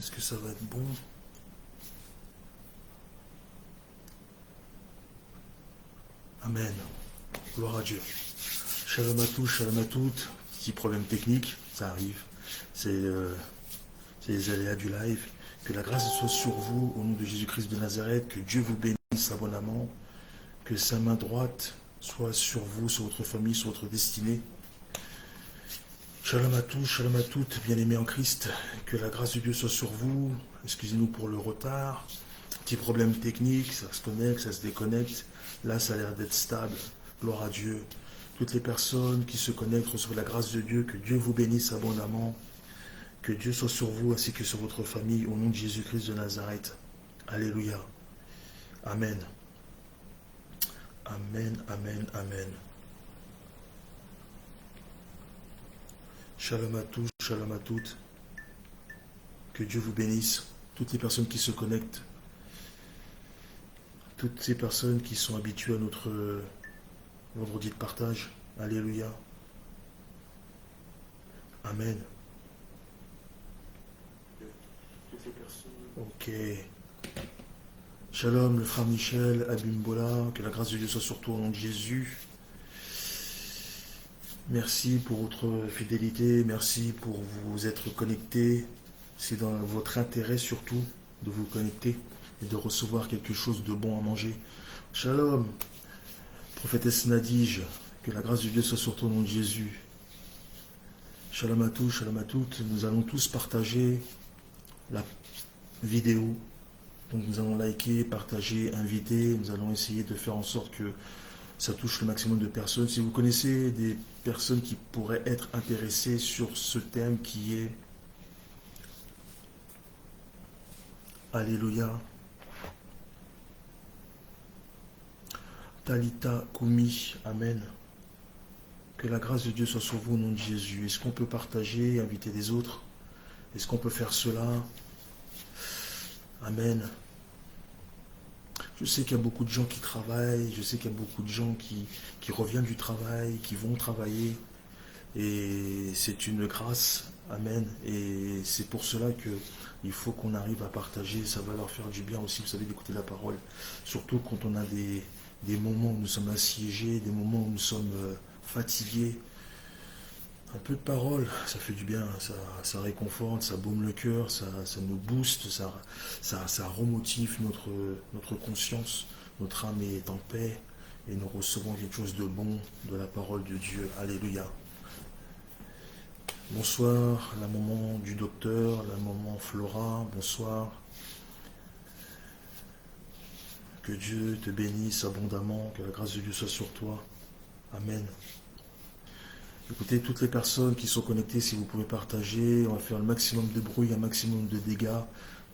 Est-ce que ça va être bon? Amen. Gloire à Dieu. Shalom à tous, shalom à toutes. Petit problème technique, ça arrive. C'est les aléas du live. Que la grâce soit sur vous au nom de Jésus-Christ de Nazareth. Que Dieu vous bénisse abondamment. Que sa main droite soit sur vous, sur votre famille, sur votre destinée. Shalom à tous, shalom à toutes, bien-aimés en Christ. Que la grâce de Dieu soit sur vous. Excusez-nous pour le retard. Petit problème technique, ça se connecte, ça se déconnecte. Là, ça a l'air d'être stable. Gloire à Dieu. Toutes les personnes qui se connectent reçoivent la grâce de Dieu. Que Dieu vous bénisse abondamment. Que Dieu soit sur vous ainsi que sur votre famille au nom de Jésus-Christ de Nazareth. Alléluia. Amen. Amen, amen, amen. Shalom à tous, shalom à toutes. Que Dieu vous bénisse. Toutes les personnes qui se connectent. Toutes ces personnes qui sont habituées à notre vendredi de partage. Alléluia. Amen. Ok. Shalom, le frère Michel, Abimbola, que la grâce de Dieu soit sur toi au nom de Jésus. Merci pour votre fidélité, merci pour vous être connectés. C'est dans votre intérêt surtout de vous connecter et de recevoir quelque chose de bon à manger. Shalom, prophétesse Nadige, que la grâce de Dieu soit sur toi au nom de Jésus. Shalom à tous, shalom à toutes. Nous allons tous partager la vidéo. Donc nous allons liker, partager, inviter. Nous allons essayer de faire en sorte que ça touche le maximum de personnes. Si vous connaissez des personnes qui pourraient être intéressées sur ce thème qui est Alléluia. Talita Koumi, Amen. Que la grâce de Dieu soit sur vous au nom de Jésus. Est-ce qu'on peut partager, inviter des autres? Est-ce qu'on peut faire cela? Amen. Je sais qu'il y a beaucoup de gens qui travaillent, je sais qu'il y a beaucoup de gens qui reviennent du travail, qui vont travailler. Et c'est une grâce, amen. Et c'est pour cela qu'il faut qu'on arrive à partager, ça va leur faire du bien aussi, vous savez, d'écouter la parole. Surtout quand on a des moments où nous sommes assiégés, des moments où nous sommes fatigués. Un peu de parole, ça fait du bien, ça réconforte, ça baume le cœur, ça nous booste, ça remotive notre conscience, notre âme est en paix et nous recevons quelque chose de bon de la parole de Dieu. Alléluia. Bonsoir, la maman du docteur, la maman Flora, bonsoir. Que Dieu te bénisse abondamment, que la grâce de Dieu soit sur toi. Amen. Écoutez, toutes les personnes qui sont connectées, si vous pouvez partager, on va faire le maximum de bruit, un maximum de dégâts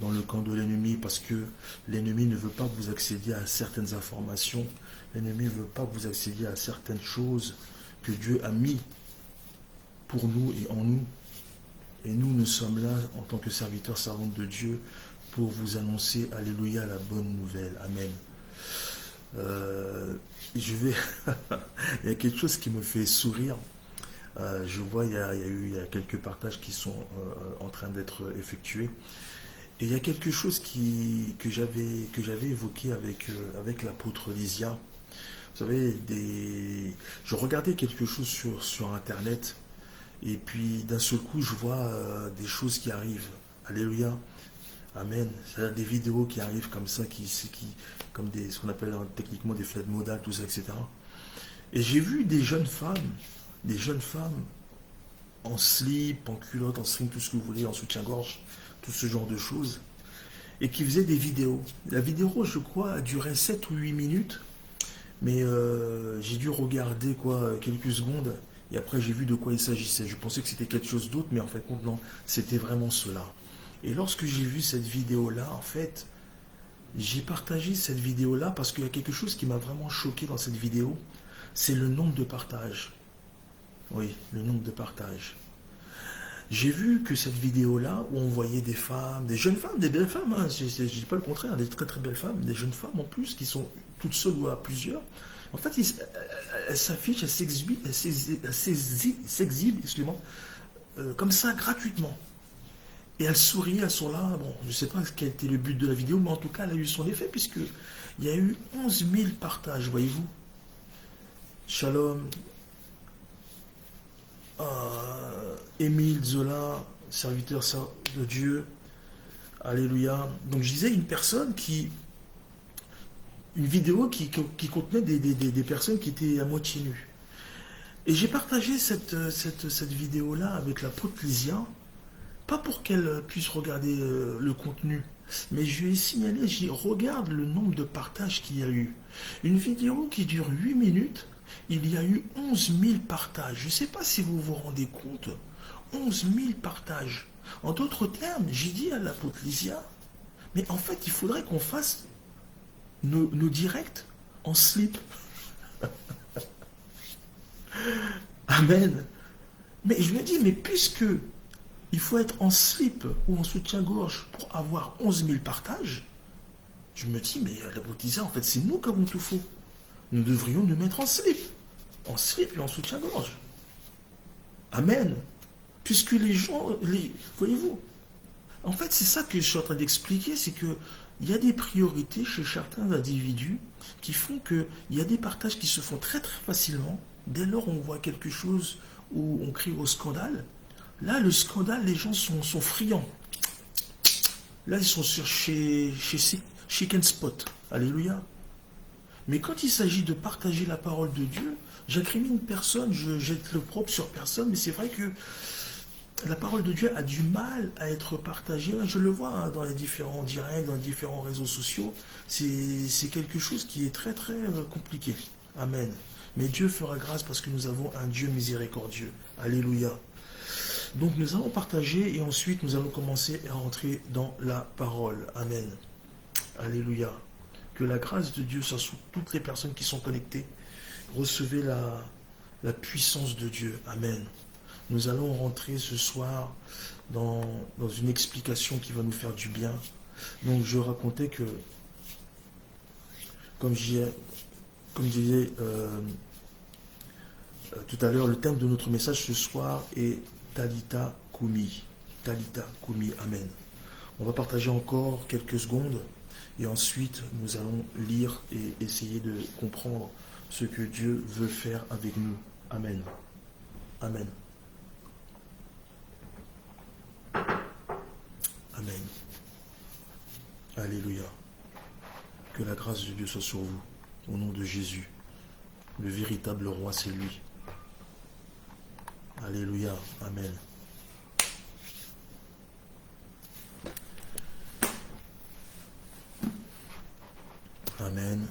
dans le camp de l'ennemi, parce que l'ennemi ne veut pas que vous accédiez à certaines informations, l'ennemi ne veut pas que vous accédiez à certaines choses que Dieu a mis pour nous et en nous. Et nous sommes là, en tant que serviteurs, servantes de Dieu, pour vous annoncer, alléluia, la bonne nouvelle. Amen. Il y a quelque chose qui me fait sourire. Je vois, il y a quelques partages qui sont en train d'être effectués. Et il y a quelque chose que j'avais évoqué avec l'apôtre Lysia. Vous savez, je regardais quelque chose sur Internet, et puis d'un seul coup, je vois des choses qui arrivent. Alléluia. Amen. C'est-à-dire des vidéos qui arrivent comme ça, comme ce qu'on appelle techniquement des flèches modales, tout ça, etc. Et j'ai vu des jeunes femmes en slip, en culotte, en string, tout ce que vous voulez, en soutien-gorge, tout ce genre de choses, et qui faisaient des vidéos. La vidéo, je crois, a duré 7 ou 8 minutes, mais j'ai dû regarder quelques secondes, et après j'ai vu de quoi il s'agissait. Je pensais que c'était quelque chose d'autre, mais en fait, non, c'était vraiment cela. Et lorsque j'ai vu cette vidéo-là, en fait, j'ai partagé cette vidéo-là parce qu'il y a quelque chose qui m'a vraiment choqué dans cette vidéo, c'est le nombre de partages. Oui, le nombre de partages. J'ai vu que cette vidéo-là, où on voyait des femmes, des jeunes femmes, des belles femmes, hein, je ne dis pas le contraire, des très très belles femmes, des jeunes femmes en plus, qui sont toutes seules ou à plusieurs. En fait, elles s'affichent, elles s'exhibent, excusez-moi, comme ça, gratuitement. Et elle souriait à ce là. Bon, je ne sais pas quel était le but de la vidéo, mais en tout cas, elle a eu son effet, puisque il y a eu 11 000 partages, voyez-vous. Shalom, Émile Zola, serviteur de Dieu. Alléluia. Donc je disais, une vidéo qui contenait des personnes qui étaient à moitié nues. Et j'ai partagé cette vidéo-là avec l'apôtre Lysia, pas pour qu'elle puisse regarder le contenu, mais je lui ai signalé, j'ai dit, regarde le nombre de partages qu'il y a eu. Une vidéo qui dure 8 minutes, il y a eu 11 000 partages. Je ne sais pas si vous vous rendez compte. 11 000 partages. En d'autres termes, j'ai dit à l'apôtre Lysia, mais en fait, il faudrait qu'on fasse nos directs en slip. Amen. Mais je me dis, mais puisque il faut être en slip ou en soutien-gorge pour avoir 11 000 partages, je me dis, mais l'apôtre Lysia, en fait, c'est nous qui avons tout faux. Nous devrions nous mettre en slip et en soutien-gorge. Amen. Puisque les gens, voyez-vous, en fait, c'est ça que je suis en train d'expliquer, c'est que il y a des priorités chez certains individus qui font qu'il y a des partages qui se font très très facilement. Dès lors on voit quelque chose où on crie au scandale, là le scandale, les gens sont friands. Là ils sont chez Chicken Spot. Alléluia. Mais quand il s'agit de partager la parole de Dieu, j'incrimine personne, je jette le propre sur personne, mais c'est vrai que la parole de Dieu a du mal à être partagée. Je le vois dans les différents directs, dans les différents réseaux sociaux. C'est quelque chose qui est très très compliqué. Amen. Mais Dieu fera grâce parce que nous avons un Dieu miséricordieux. Alléluia. Donc nous allons partager et ensuite nous allons commencer à rentrer dans la parole. Amen. Alléluia. Que la grâce de Dieu soit sur toutes les personnes qui sont connectées. Recevez la puissance de Dieu. Amen. Nous allons rentrer ce soir dans une explication qui va nous faire du bien. Donc je racontais que, comme je disais tout à l'heure, le thème de notre message ce soir est Talita Kumi. Talita Kumi, Amen. On va partager encore quelques secondes et ensuite nous allons lire et essayer de comprendre ce que Dieu veut faire avec nous. Amen. Amen. Amen. Alléluia. Que la grâce de Dieu soit sur vous. Au nom de Jésus. Le véritable roi, c'est lui. Alléluia. Amen. Amen.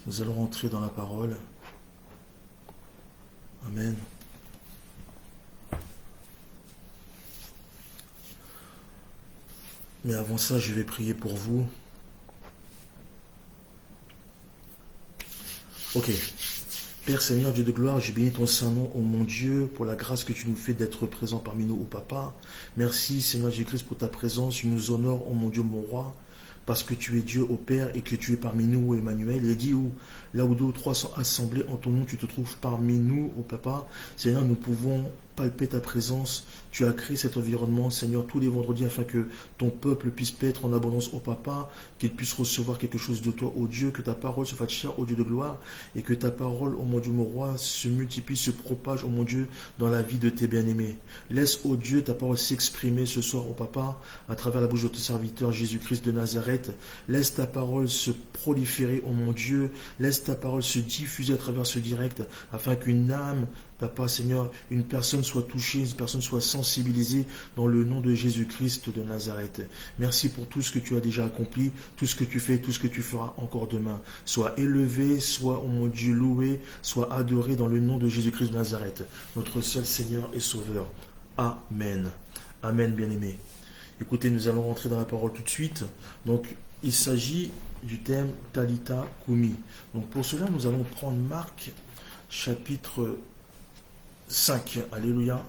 Nous allons rentrer dans la parole. Amen. Mais avant ça, je vais prier pour vous. Ok. Père Seigneur, Dieu de gloire, je bénis ton Saint-Nom, ô mon Dieu, pour la grâce que tu nous fais d'être présent parmi nous, ô Papa. Merci, Seigneur Jésus-Christ, pour ta présence. Tu nous honores, ô mon Dieu, mon roi, parce que tu es Dieu, ô Père, et que tu es parmi nous, ô Emmanuel. Il est dit, là où deux ou trois sont assemblés en ton nom, tu te trouves parmi nous, ô Papa. Seigneur, nous pouvons palper ta présence. Tu as créé cet environnement, Seigneur, tous les vendredis, afin que ton peuple puisse paître en abondance au Papa, qu'il puisse recevoir quelque chose de toi, ô Dieu, que ta parole se fasse chère, ô Dieu de gloire, et que ta parole, ô mon Dieu, mon roi, se multiplie, se propage, ô mon Dieu, dans la vie de tes bien-aimés. Laisse, ô Dieu, ta parole s'exprimer ce soir, ô Papa, à travers la bouche de ton serviteur Jésus-Christ de Nazareth. Laisse ta parole se proliférer, ô mon Dieu. Laisse ta parole se diffuser à travers ce direct, afin qu'une âme, Papa, Seigneur, une personne soit touchée, une personne soit sensibilisée dans le nom de Jésus-Christ de Nazareth. Merci pour tout ce que tu as déjà accompli, tout ce que tu fais, tout ce que tu feras encore demain. Sois élevé, sois, oh mon Dieu, loué, sois adoré dans le nom de Jésus-Christ de Nazareth, notre seul Seigneur et Sauveur. Amen. Amen, bien-aimés. Écoutez, nous allons rentrer dans la parole tout de suite. Donc, il s'agit du thème Talita Kumi. Donc, pour cela, nous allons prendre Marc, chapitre 5, alléluia,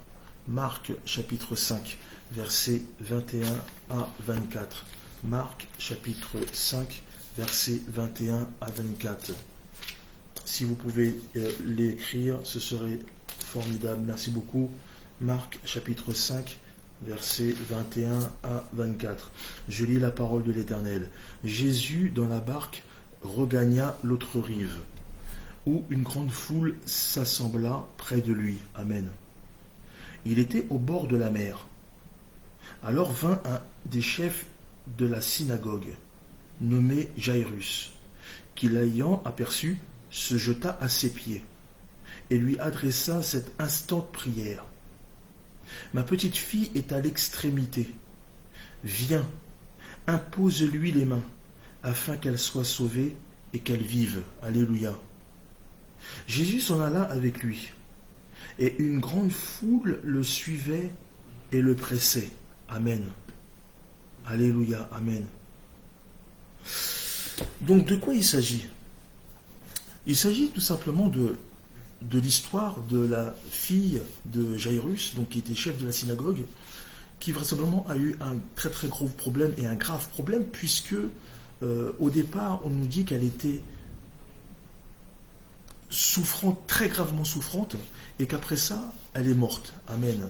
Marc chapitre 5, versets 21 à 24. Marc chapitre 5, versets 21 à 24. Si vous pouvez l'écrire, ce serait formidable. Merci beaucoup. Marc chapitre 5, versets 21 à 24. Je lis la parole de l'Éternel. Jésus, dans la barque, regagna l'autre rive, où une grande foule s'assembla près de lui. Amen. Il était au bord de la mer. Alors vint un des chefs de la synagogue, nommé Jairus, qui l'ayant aperçu, se jeta à ses pieds et lui adressa cette instante prière. Ma petite fille est à l'extrémité. Viens, impose-lui les mains, afin qu'elle soit sauvée et qu'elle vive. Alléluia. Jésus s'en alla avec lui, et une grande foule le suivait et le pressait. Amen. Alléluia. Amen. Donc, de quoi il s'agit? Il s'agit tout simplement de l'histoire de la fille de Jairus, donc qui était chef de la synagogue, qui vraisemblablement a eu un très très gros problème et un grave problème, puisque au départ, on nous dit qu'elle était souffrante, très gravement souffrante, et qu'après ça, elle est morte. Amen.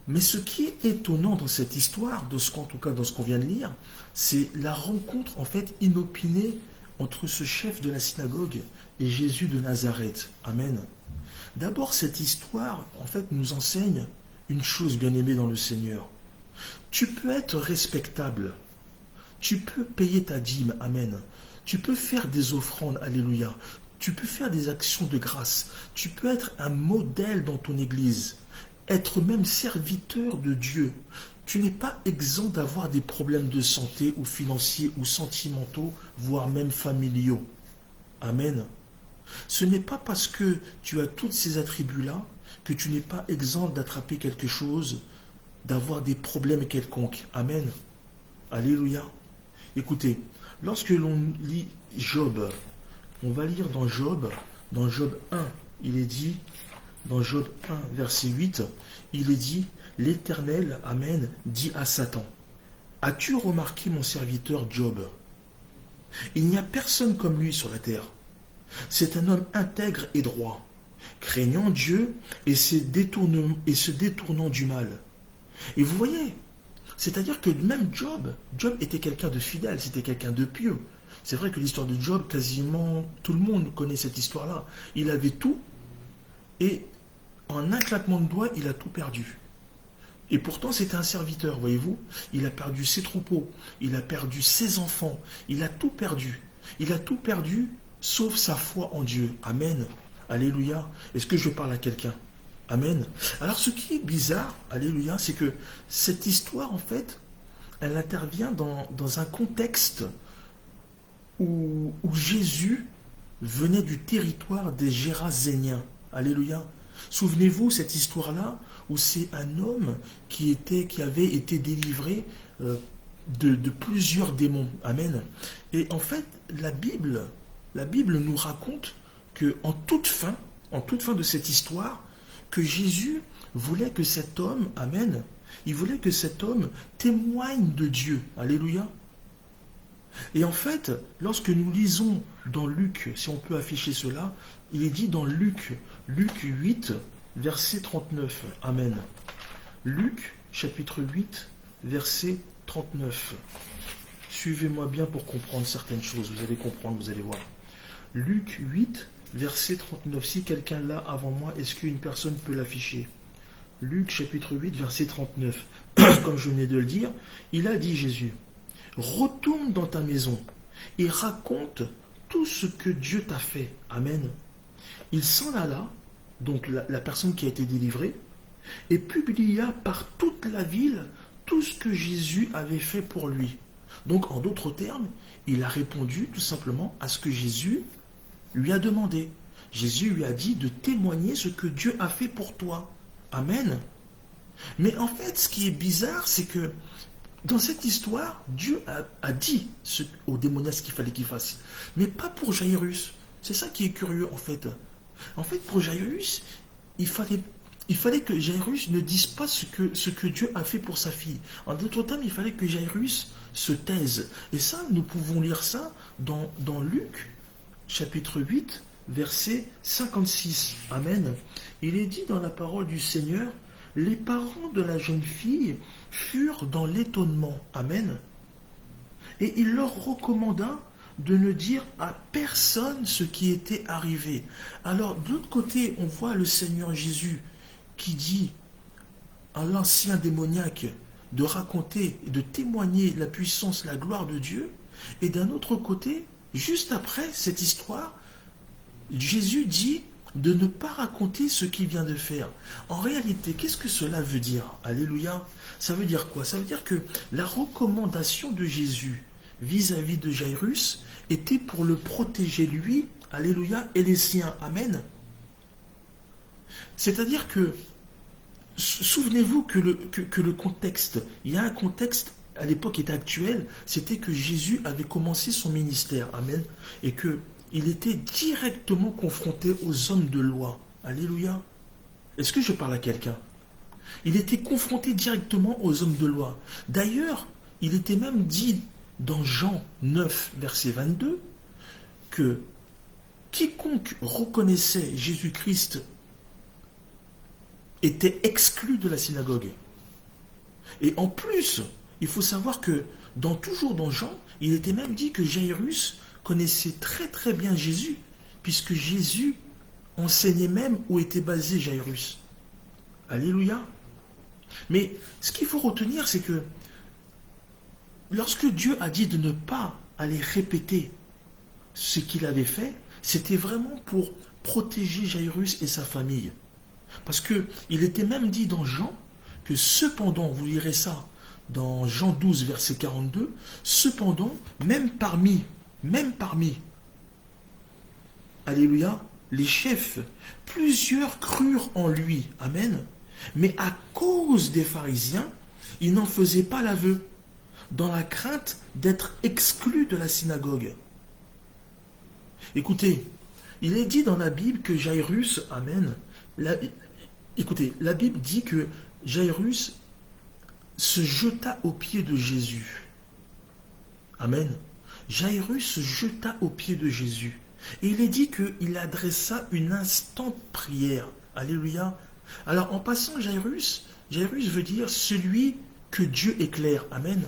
Mais ce qui est étonnant dans cette histoire, en tout cas dans ce qu'on vient de lire, c'est la rencontre en fait inopinée entre ce chef de la synagogue et Jésus de Nazareth. Amen. D'abord, cette histoire en fait nous enseigne une chose, bien-aimée dans le Seigneur. Tu peux être respectable, tu peux payer ta dîme, amen. Tu peux faire des offrandes, alléluia. Tu peux faire des actions de grâce. Tu peux être un modèle dans ton église. Être même serviteur de Dieu. Tu n'es pas exempt d'avoir des problèmes de santé ou financiers ou sentimentaux, voire même familiaux. Amen. Ce n'est pas parce que tu as tous ces attributs-là que tu n'es pas exempt d'attraper quelque chose, d'avoir des problèmes quelconques. Amen. Alléluia. Écoutez, lorsque l'on lit Job, on va lire dans Job 1, il est dit, dans Job 1, verset 8, il est dit, l'Éternel, amen, dit à Satan, as-tu remarqué mon serviteur Job? Il n'y a personne comme lui sur la terre. C'est un homme intègre et droit, craignant Dieu et se détournant du mal. Et vous voyez, c'est-à-dire que même Job était quelqu'un de fidèle, c'était quelqu'un de pieux. C'est vrai que l'histoire de Job, quasiment tout le monde connaît cette histoire-là. Il avait tout, et en un claquement de doigts, il a tout perdu. Et pourtant, c'était un serviteur, voyez-vous. Il a perdu ses troupeaux, il a perdu ses enfants, il a tout perdu. Il a tout perdu, sauf sa foi en Dieu. Amen. Alléluia. Est-ce que je parle à quelqu'un? Amen. Alors, ce qui est bizarre, alléluia, c'est que cette histoire, en fait, elle intervient dans un contexte où Jésus venait du territoire des Géraséniens. Alléluia. Souvenez-vous cette histoire-là où c'est un homme qui avait été délivré de plusieurs démons. Amen. Et en fait, la Bible nous raconte que en toute fin de cette histoire, que Jésus voulait que cet homme, amen, il voulait que cet homme témoigne de Dieu. Alléluia. Et en fait, lorsque nous lisons dans Luc, si on peut afficher cela, il est dit dans Luc 8, verset 39. Amen. Luc, chapitre 8, verset 39. Suivez-moi bien pour comprendre certaines choses. Vous allez comprendre, vous allez voir. Luc 8, verset 39. Si quelqu'un l'a avant moi, est-ce qu'une personne peut l'afficher? Luc, chapitre 8, verset 39. Comme je venais de le dire, il a dit Jésus, retourne dans ta maison et raconte tout ce que Dieu t'a fait. Amen. Il s'en alla, donc la personne qui a été délivrée, et publia par toute la ville tout ce que Jésus avait fait pour lui. Donc, en d'autres termes, il a répondu tout simplement à ce que Jésus lui a demandé. Jésus lui a dit de témoigner ce que Dieu a fait pour toi. Amen. Mais en fait, ce qui est bizarre, c'est que dans cette histoire, Dieu a dit au démoniaque ce qu'il fallait qu'il fasse. Mais pas pour Jairus. C'est ça qui est curieux, en fait. En fait, pour Jairus, il fallait il fallait que Jairus ne dise pas ce que Dieu a fait pour sa fille. En d'autres termes, il fallait que Jairus se taise. Et ça, nous pouvons lire ça dans Luc, chapitre 8, verset 56. Amen. Il est dit dans la parole du Seigneur, les parents de la jeune fille furent dans l'étonnement. Amen. Et il leur recommanda de ne dire à personne ce qui était arrivé. Alors, de l'autre côté, on voit le Seigneur Jésus qui dit à l'ancien démoniaque de raconter, de témoigner la puissance, la gloire de Dieu. Et d'un autre côté, juste après cette histoire, Jésus dit de ne pas raconter ce qu'il vient de faire. En réalité, qu'est-ce que cela veut dire? Alléluia. Ça veut dire quoi? Ça veut dire que la recommandation de Jésus vis-à-vis de Jairus était pour le protéger lui, alléluia, et les siens. Amen. C'est-à-dire que, souvenez-vous que le contexte, il y a un contexte à l'époque qui était actuel, c'était que Jésus avait commencé son ministère. Amen. Et que il était directement confronté aux hommes de loi. Alléluia. Est-ce que je parle à quelqu'un? Il était confronté directement aux hommes de loi. D'ailleurs, il était même dit dans Jean 9, verset 22, que quiconque reconnaissait Jésus-Christ était exclu de la synagogue. Et en plus, il faut savoir que toujours dans Jean, il était même dit que Jairus connaissait très très bien Jésus, puisque Jésus enseignait même où était basé Jairus. Alléluia. Mais ce qu'il faut retenir, c'est que lorsque Dieu a dit de ne pas aller répéter ce qu'il avait fait, c'était vraiment pour protéger Jairus et sa famille. Parce qu'il était même dit dans Jean que cependant, vous lirez ça dans Jean 12, verset 42, cependant, même parmi, alléluia, les chefs, plusieurs crurent en lui, amen, mais à cause des pharisiens, ils n'en faisaient pas l'aveu, dans la crainte d'être exclus de la synagogue. Écoutez, il est dit dans la Bible que Jairus, amen, écoutez, la Bible dit que Jairus se jeta aux pieds de Jésus. Amen. Jairus se jeta aux pieds de Jésus. Et il est dit qu'il adressa une instante prière. Alléluia. Alors en passant Jairus veut dire celui que Dieu éclaire. Amen.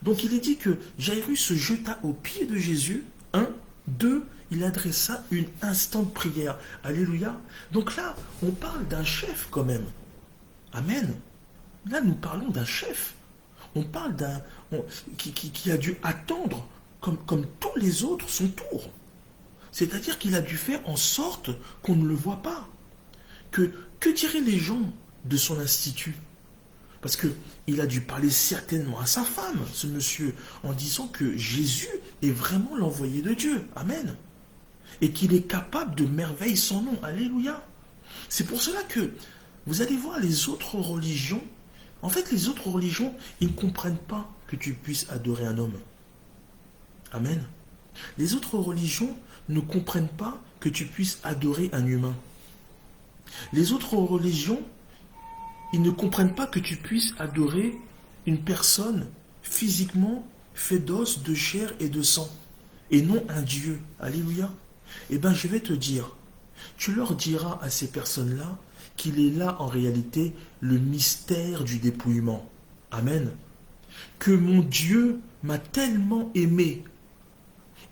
Donc il est dit que Jairus se jeta aux pieds de Jésus. 1, 2, il adressa une instante prière. Alléluia. Donc là, on parle d'un chef quand même. Amen. Là, nous parlons d'un chef. On parle d'un qui a dû attendre, comme tous les autres, son tour. C'est-à-dire qu'il a dû faire en sorte qu'on ne le voit pas. Que diraient les gens de son institut? Parce qu'il a dû parler certainement à sa femme, ce monsieur, en disant que Jésus est vraiment l'envoyé de Dieu. Amen. Et qu'il est capable de merveiller son nom. Alléluia. C'est pour cela que vous allez voir les autres religions. En fait, les autres religions, ils ne comprennent pas que tu puisses adorer un homme. Amen. Les autres religions ne comprennent pas que tu puisses adorer un humain. Les autres religions, ils ne comprennent pas que tu puisses adorer une personne physiquement faite d'os, de chair et de sang, et non un Dieu. Alléluia. Eh bien, je vais te dire, tu leur diras à ces personnes-là qu'il est là en réalité le mystère du dépouillement. Amen. Que mon Dieu m'a tellement aimé.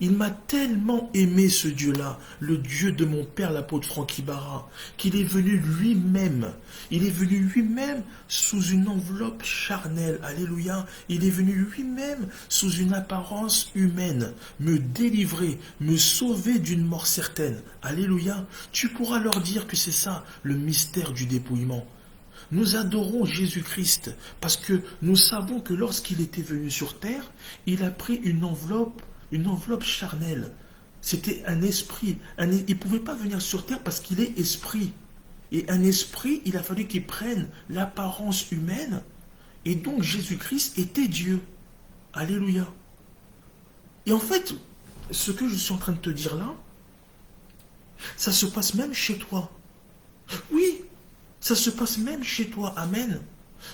Il m'a tellement aimé ce Dieu-là, le Dieu de mon père l'apôtre Franck Ibarra, qu'il est venu lui-même. Il est venu lui-même sous une enveloppe charnelle. Alléluia. Il est venu lui-même sous une apparence humaine, me délivrer, me sauver d'une mort certaine. Alléluia. Tu pourras leur dire que c'est ça, le mystère du dépouillement. Nous adorons Jésus-Christ parce que nous savons que lorsqu'il était venu sur terre, il a pris une enveloppe charnelle. C'était un esprit. Il ne pouvait pas venir sur terre parce qu'il est esprit. Et un esprit, il a fallu qu'il prenne l'apparence humaine. Et donc Jésus-Christ était Dieu. Alléluia. Et en fait, ce que je suis en train de te dire là, ça se passe même chez toi. Oui, Ça se passe même chez toi. Amen.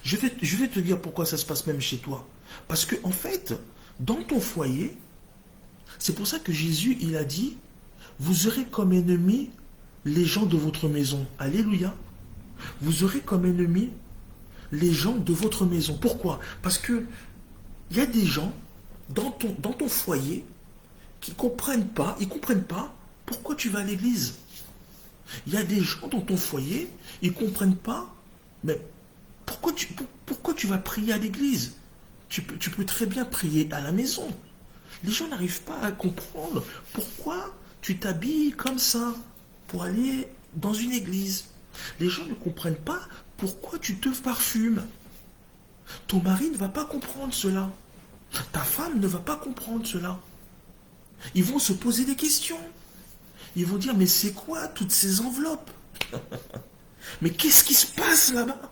Je vais te dire pourquoi ça se passe même chez toi. Parce que, en fait, dans ton foyer, c'est pour ça que Jésus, il a dit, vous aurez comme ennemis les gens de votre maison. Alléluia. Vous aurez comme ennemis les gens de votre maison. Pourquoi? Parce que il y a des gens dans ton foyer qui ils comprennent pas pourquoi tu vas à l'église. Il y a des gens dans ton foyer, ils comprennent pas, mais pourquoi tu vas prier à l'église? Tu peux très bien prier à la maison. Les gens n'arrivent pas à comprendre pourquoi tu t'habilles comme ça pour aller dans une église. Les gens ne comprennent pas pourquoi tu te parfumes. Ton mari ne va pas comprendre cela. Ta femme ne va pas comprendre cela. Ils vont se poser des questions. Ils vont dire, mais c'est quoi toutes ces enveloppes? Mais qu'est-ce qui se passe là-bas?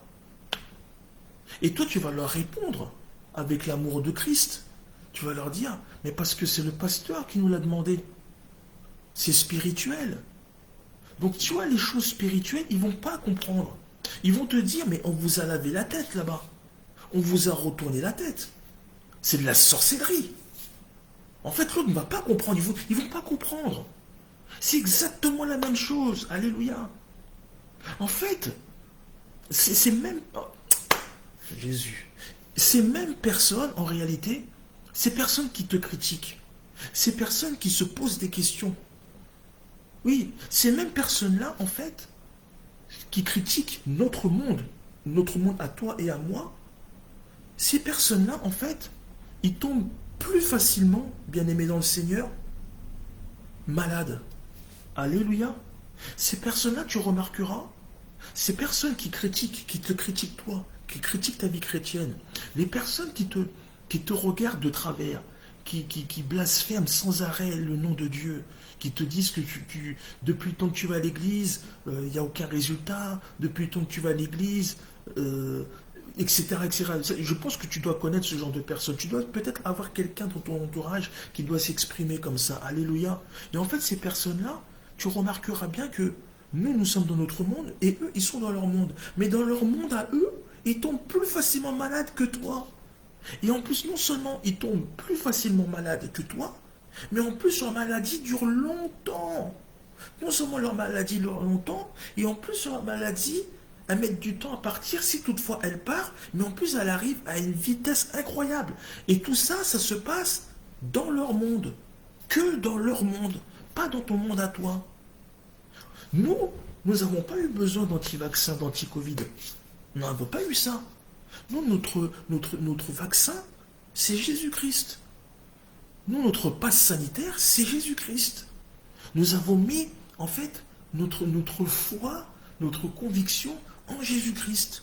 Et toi, tu vas leur répondre avec l'amour de Christ. Tu vas leur dire, mais parce que c'est le pasteur qui nous l'a demandé. C'est spirituel. Donc tu vois, les choses spirituelles, ils ne vont pas comprendre. Ils vont te dire, mais on vous a lavé la tête là-bas. On vous a retourné la tête. C'est de la sorcellerie. En fait, l'autre ne va pas comprendre. Ils vont pas comprendre. C'est exactement la même chose. Alléluia. En fait, c'est même... oh, Jésus. Ces mêmes personnes, en réalité, ces personnes qui te critiquent, ces personnes qui se posent des questions, oui, ces mêmes personnes-là, en fait, qui critiquent notre monde à toi et à moi, ces personnes-là, en fait, ils tombent plus facilement, bien aimés dans le Seigneur, malades. Alléluia. Ces personnes-là, tu remarqueras, ces personnes qui te critiquent toi, qui critiquent ta vie chrétienne, les personnes qui te regardent de travers, qui blasphèment sans arrêt le nom de Dieu, qui te disent que depuis le temps que tu vas à l'église, il n'y a aucun résultat, depuis le temps que tu vas à l'église, etc., etc. Je pense que tu dois connaître ce genre de personnes. Tu dois peut-être avoir quelqu'un dans ton entourage qui doit s'exprimer comme ça. Alléluia. Et en fait, ces personnes-là, tu remarqueras bien que nous sommes dans notre monde et eux, ils sont dans leur monde. Mais dans leur monde à eux, ils tombent plus facilement malades que toi. Et en plus, non seulement ils tombent plus facilement malades que toi, mais en plus leur maladie dure longtemps. Non seulement leur maladie dure longtemps, et en plus leur maladie, elle met du temps à partir si toutefois elle part, mais en plus elle arrive à une vitesse incroyable. Et tout ça, ça se passe dans leur monde. Que dans leur monde, pas dans ton monde à toi. Nous n'avons pas eu besoin d'anti-vaccins, d'anti-Covid. Nous n'avons pas eu ça. Nous, notre vaccin, c'est Jésus-Christ. Nous, notre passe sanitaire, c'est Jésus-Christ. Nous avons mis, en fait, notre foi, notre conviction en Jésus-Christ.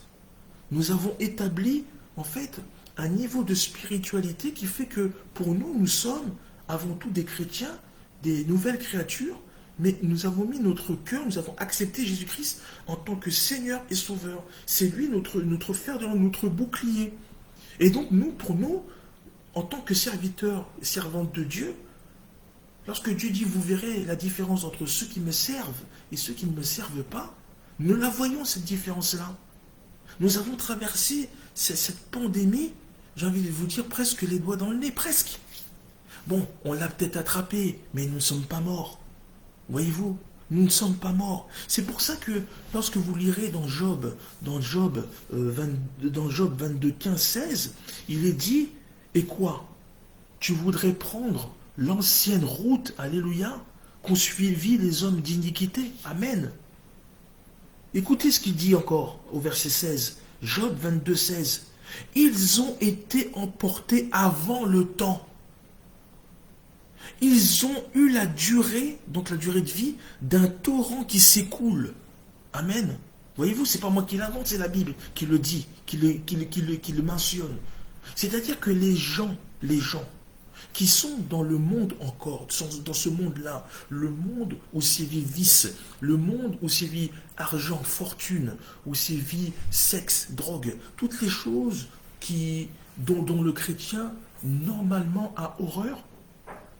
Nous avons établi, en fait, un niveau de spiritualité qui fait que, pour nous, nous sommes avant tout des chrétiens, des nouvelles créatures, mais nous avons mis notre cœur, nous avons accepté Jésus-Christ en tant que Seigneur et Sauveur. C'est lui notre fer de lance, notre bouclier. Et donc pour nous, en tant que serviteurs et servantes de Dieu, lorsque Dieu dit, vous verrez la différence entre ceux qui me servent et ceux qui ne me servent pas, nous la voyons cette différence-là. Nous avons traversé cette pandémie, j'ai envie de vous dire, presque les doigts dans le nez, presque. Bon, on l'a peut-être attrapé, mais nous ne sommes pas morts. Voyez-vous, nous ne sommes pas morts. C'est pour ça que lorsque vous lirez dans Job 22, 15, 16, il est dit, et quoi? Tu voudrais prendre l'ancienne route, alléluia, qu'ont suivi les hommes d'iniquité. Amen. Écoutez ce qu'il dit encore au verset 16. Job 22, 16. Ils ont été emportés avant le temps. Ils ont eu la durée, donc la durée de vie, d'un torrent qui s'écoule. Amen. Voyez-vous, c'est pas moi qui l'invente, c'est la Bible qui le dit, qui le mentionne. C'est-à-dire que les gens qui sont dans le monde encore, dans ce monde-là, le monde où sévit vice, le monde où sévit argent, fortune, où sévit sexe, drogue, toutes les choses dont le chrétien normalement a horreur,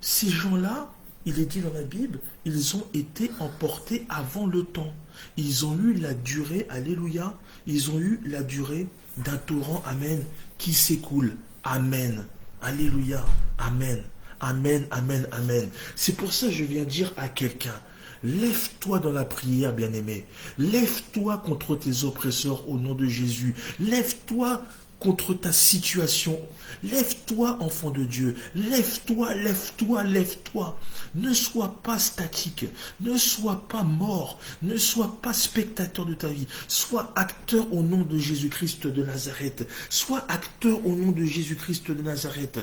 ces gens-là, il est dit dans la Bible, ils ont été emportés avant le temps. Ils ont eu la durée, alléluia, ils ont eu la durée d'un torrent, amen, qui s'écoule. Amen. Alléluia. Amen. Amen, amen, amen. C'est pour ça que je viens dire à quelqu'un, lève-toi dans la prière, bien-aimé. Lève-toi contre tes oppresseurs au nom de Jésus. Lève-toi contre ta situation. Lève-toi, enfant de Dieu. Lève-toi, lève-toi, lève-toi. Ne sois pas statique. Ne sois pas mort. Ne sois pas spectateur de ta vie. Sois acteur au nom de Jésus-Christ de Nazareth. Sois acteur au nom de Jésus-Christ de Nazareth.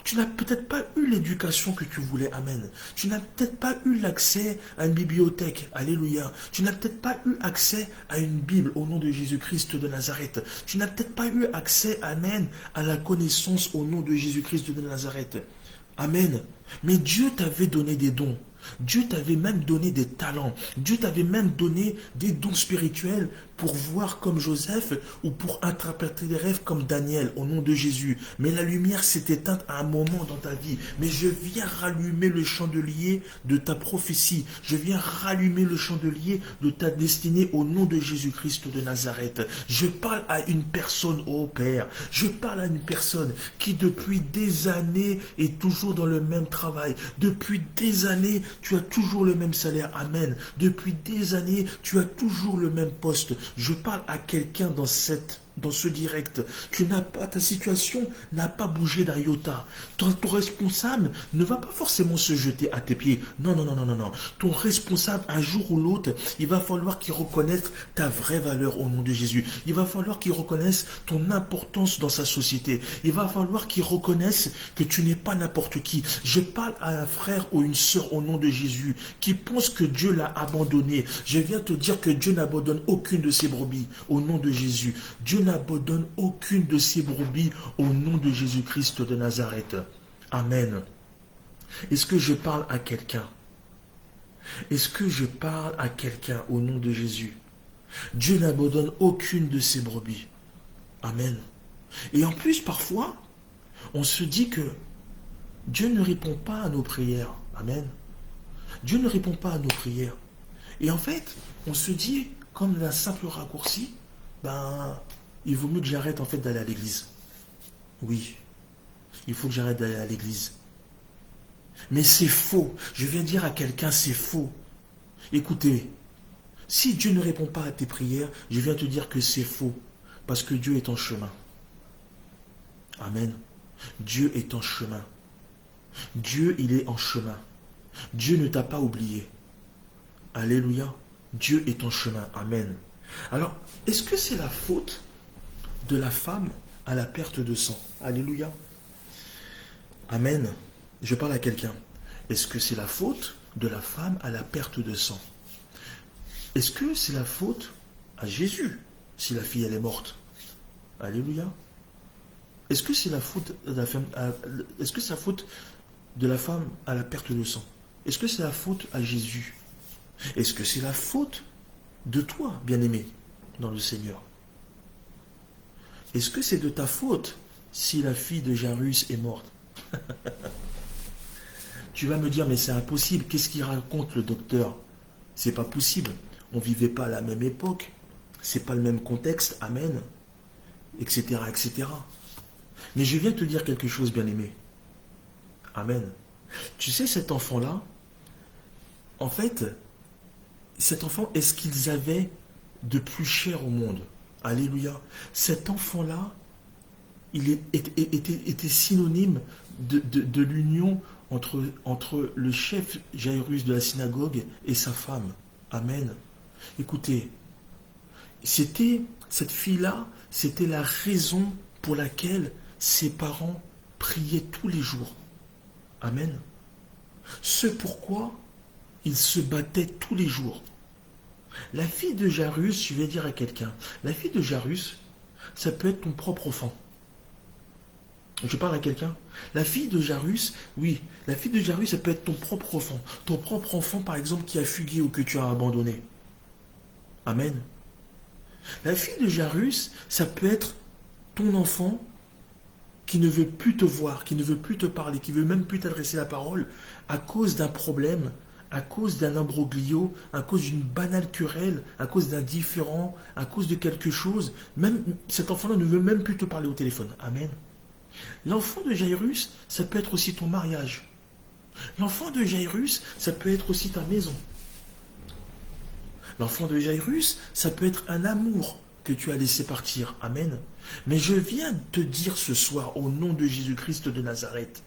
Tu n'as peut-être pas eu l'éducation que tu voulais, amen. Tu n'as peut-être pas eu l'accès à une bibliothèque, alléluia. Tu n'as peut-être pas eu accès à une Bible au nom de Jésus-Christ de Nazareth. Tu n'as peut-être pas eu accès, amen, à la connaissance au nom de Jésus-Christ de Nazareth. Amen. Mais Dieu t'avait donné des dons. Dieu t'avait même donné des talents. Dieu t'avait même donné des dons spirituels pour voir comme Joseph ou pour interpréter des rêves comme Daniel au nom de Jésus. Mais la lumière s'est éteinte à un moment dans ta vie. Mais je viens rallumer le chandelier de ta prophétie. Je viens rallumer le chandelier de ta destinée au nom de Jésus-Christ de Nazareth. Je parle à une personne, ô Père. Je parle à une personne qui depuis des années est toujours dans le même travail. Depuis des années, tu as toujours le même salaire. Amen. Depuis des années, tu as toujours le même poste. Je parle à quelqu'un dans ce direct. Ta situation n'a pas bougé d'un iota. Ton responsable ne va pas forcément se jeter à tes pieds. Non, non, non, non, non, non. Ton responsable, un jour ou l'autre, il va falloir qu'il reconnaisse ta vraie valeur au nom de Jésus. Il va falloir qu'il reconnaisse ton importance dans sa société. Il va falloir qu'il reconnaisse que tu n'es pas n'importe qui. Je parle à un frère ou une sœur au nom de Jésus qui pense que Dieu l'a abandonné. Je viens te dire que Dieu n'abandonne aucune de ses brebis au nom de Jésus. Dieu n'abandonne aucune de ses brebis au nom de Jésus-Christ de Nazareth. Amen. Est-ce que je parle à quelqu'un? Est-ce que je parle à quelqu'un au nom de Jésus? Dieu n'abandonne aucune de ses brebis. Amen. Et en plus, parfois, on se dit que Dieu ne répond pas à nos prières. Amen. Dieu ne répond pas à nos prières. Et en fait, on se dit, comme un simple raccourci, il vaut mieux que j'arrête en fait d'aller à l'église. Oui, il faut que j'arrête d'aller à l'église. Mais c'est faux. Je viens dire à quelqu'un, c'est faux. Écoutez, si Dieu ne répond pas à tes prières, je viens te dire que c'est faux. Parce que Dieu est en chemin. Amen. Dieu est en chemin. Dieu, il est en chemin. Dieu ne t'a pas oublié. Alléluia. Dieu est en chemin. Amen. Alors, est-ce que c'est la faute de la femme à la perte de sang? Alléluia. Amen. Je parle à quelqu'un. Est-ce que c'est la faute de la femme à la perte de sang? Est-ce que c'est la faute à Jésus si la fille elle est morte? Alléluia. Est-ce que c'est la faute de la femme est-ce que c'est la faute de la femme à la perte de sang? Est-ce que c'est la faute à Jésus? Est-ce que c'est la faute de toi, bien-aimé, dans le Seigneur? Est-ce que c'est de ta faute si la fille de Jairus est morte? Tu vas me dire, mais c'est impossible. Qu'est-ce qu'il raconte le docteur? C'est pas possible. On ne vivait pas à la même époque. C'est pas le même contexte. Amen. Etc., etc. Mais je viens te dire quelque chose, bien-aimé. Amen. Tu sais, cet enfant-là, en fait, cet enfant est ce qu'ils avaient de plus cher au monde. Alléluia. Cet enfant-là, était synonyme de l'union entre le chef Jairus de la synagogue et sa femme. Amen. Écoutez, cette fille-là, c'était la raison pour laquelle ses parents priaient tous les jours. Amen. Ce pourquoi ils se battaient tous les jours. La fille de Jairus, je vais dire à quelqu'un, la fille de Jairus, ça peut être ton propre enfant. Je parle à quelqu'un. La fille de Jairus, oui, la fille de Jairus, ça peut être ton propre enfant. Ton propre enfant, par exemple, qui a fugué ou que tu as abandonné. Amen. La fille de Jairus, ça peut être ton enfant qui ne veut plus te voir, qui ne veut plus te parler, qui ne veut même plus t'adresser la parole à cause d'un problème, à cause d'un imbroglio, à cause d'une banale querelle, à cause d'un différend, à cause de quelque chose. Même cet enfant-là ne veut même plus te parler au téléphone. Amen. L'enfant de Jairus, ça peut être aussi ton mariage. L'enfant de Jairus, ça peut être aussi ta maison. L'enfant de Jairus, ça peut être un amour que tu as laissé partir. Amen. Mais je viens te dire ce soir, au nom de Jésus-Christ de Nazareth,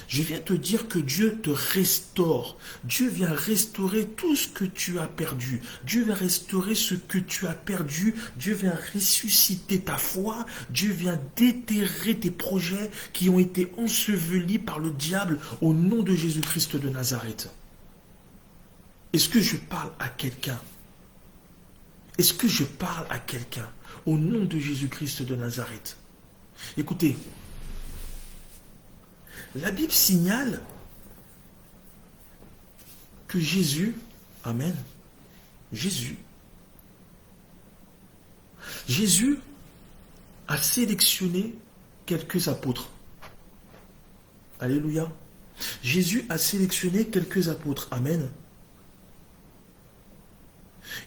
je viens te dire que Dieu te restaure. Dieu vient restaurer tout ce que tu as perdu. Dieu vient restaurer ce que tu as perdu. Dieu vient ressusciter ta foi. Dieu vient déterrer tes projets qui ont été ensevelis par le diable au nom de Jésus-Christ de Nazareth. Est-ce que je parle à quelqu'un? Est-ce que je parle à quelqu'un au nom de Jésus-Christ de Nazareth? Écoutez, la Bible signale que Jésus, amen, Jésus a sélectionné quelques apôtres. Alléluia. Jésus a sélectionné quelques apôtres. Amen.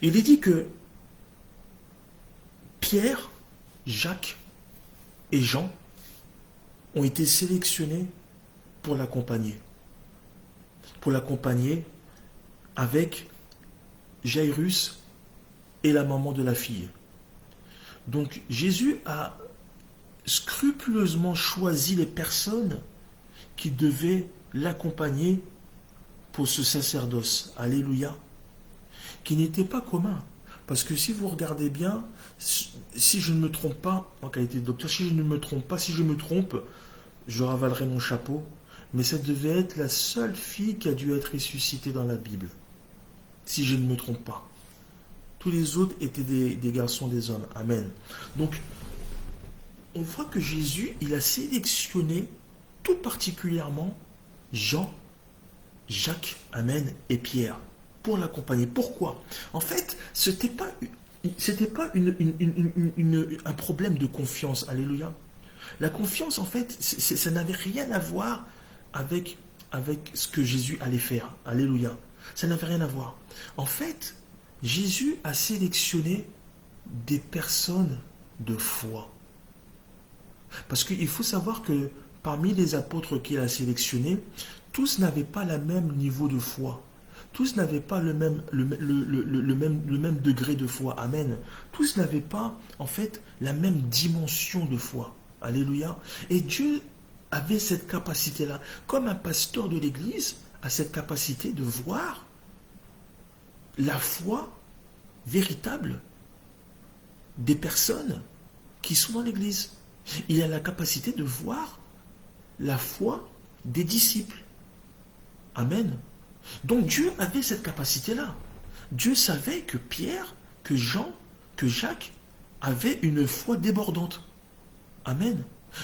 Il est dit que Pierre, Jacques et Jean ont été sélectionnés pour l'accompagner. Pour l'accompagner avec Jairus et la maman de la fille. Donc Jésus a scrupuleusement choisi les personnes qui devaient l'accompagner pour ce sacerdoce. Alléluia. Qui n'était pas commun. Parce que si vous regardez bien, si je ne me trompe pas, en qualité de docteur, si je ne me trompe pas, si je me trompe, je ravalerai mon chapeau, mais ça devait être la seule fille qui a dû être ressuscitée dans la Bible. Si je ne me trompe pas. Tous les autres étaient des garçons, des hommes. Amen. Donc, on voit que Jésus, il a sélectionné tout particulièrement Jean, Jacques, Amen, et Pierre pour l'accompagner. Pourquoi? En fait, c'était pas un problème de confiance. Alléluia. La confiance, en fait, ça n'avait rien à voir avec ce que Jésus allait faire. Alléluia. Ça n'avait rien à voir. En fait, Jésus a sélectionné des personnes de foi. Parce qu'il faut savoir que parmi les apôtres qu'il a sélectionnés, tous n'avaient pas le même niveau de foi. Tous n'avaient pas le même degré de foi. Amen. Tous n'avaient pas, en fait, la même dimension de foi. Alléluia. Et Dieu avait cette capacité-là. Comme un pasteur de l'Église a cette capacité de voir la foi véritable des personnes qui sont dans l'Église. Il a la capacité de voir la foi des disciples. Amen. Donc Dieu avait cette capacité-là. Dieu savait que Pierre, que Jean, que Jacques avaient une foi débordante. Amen.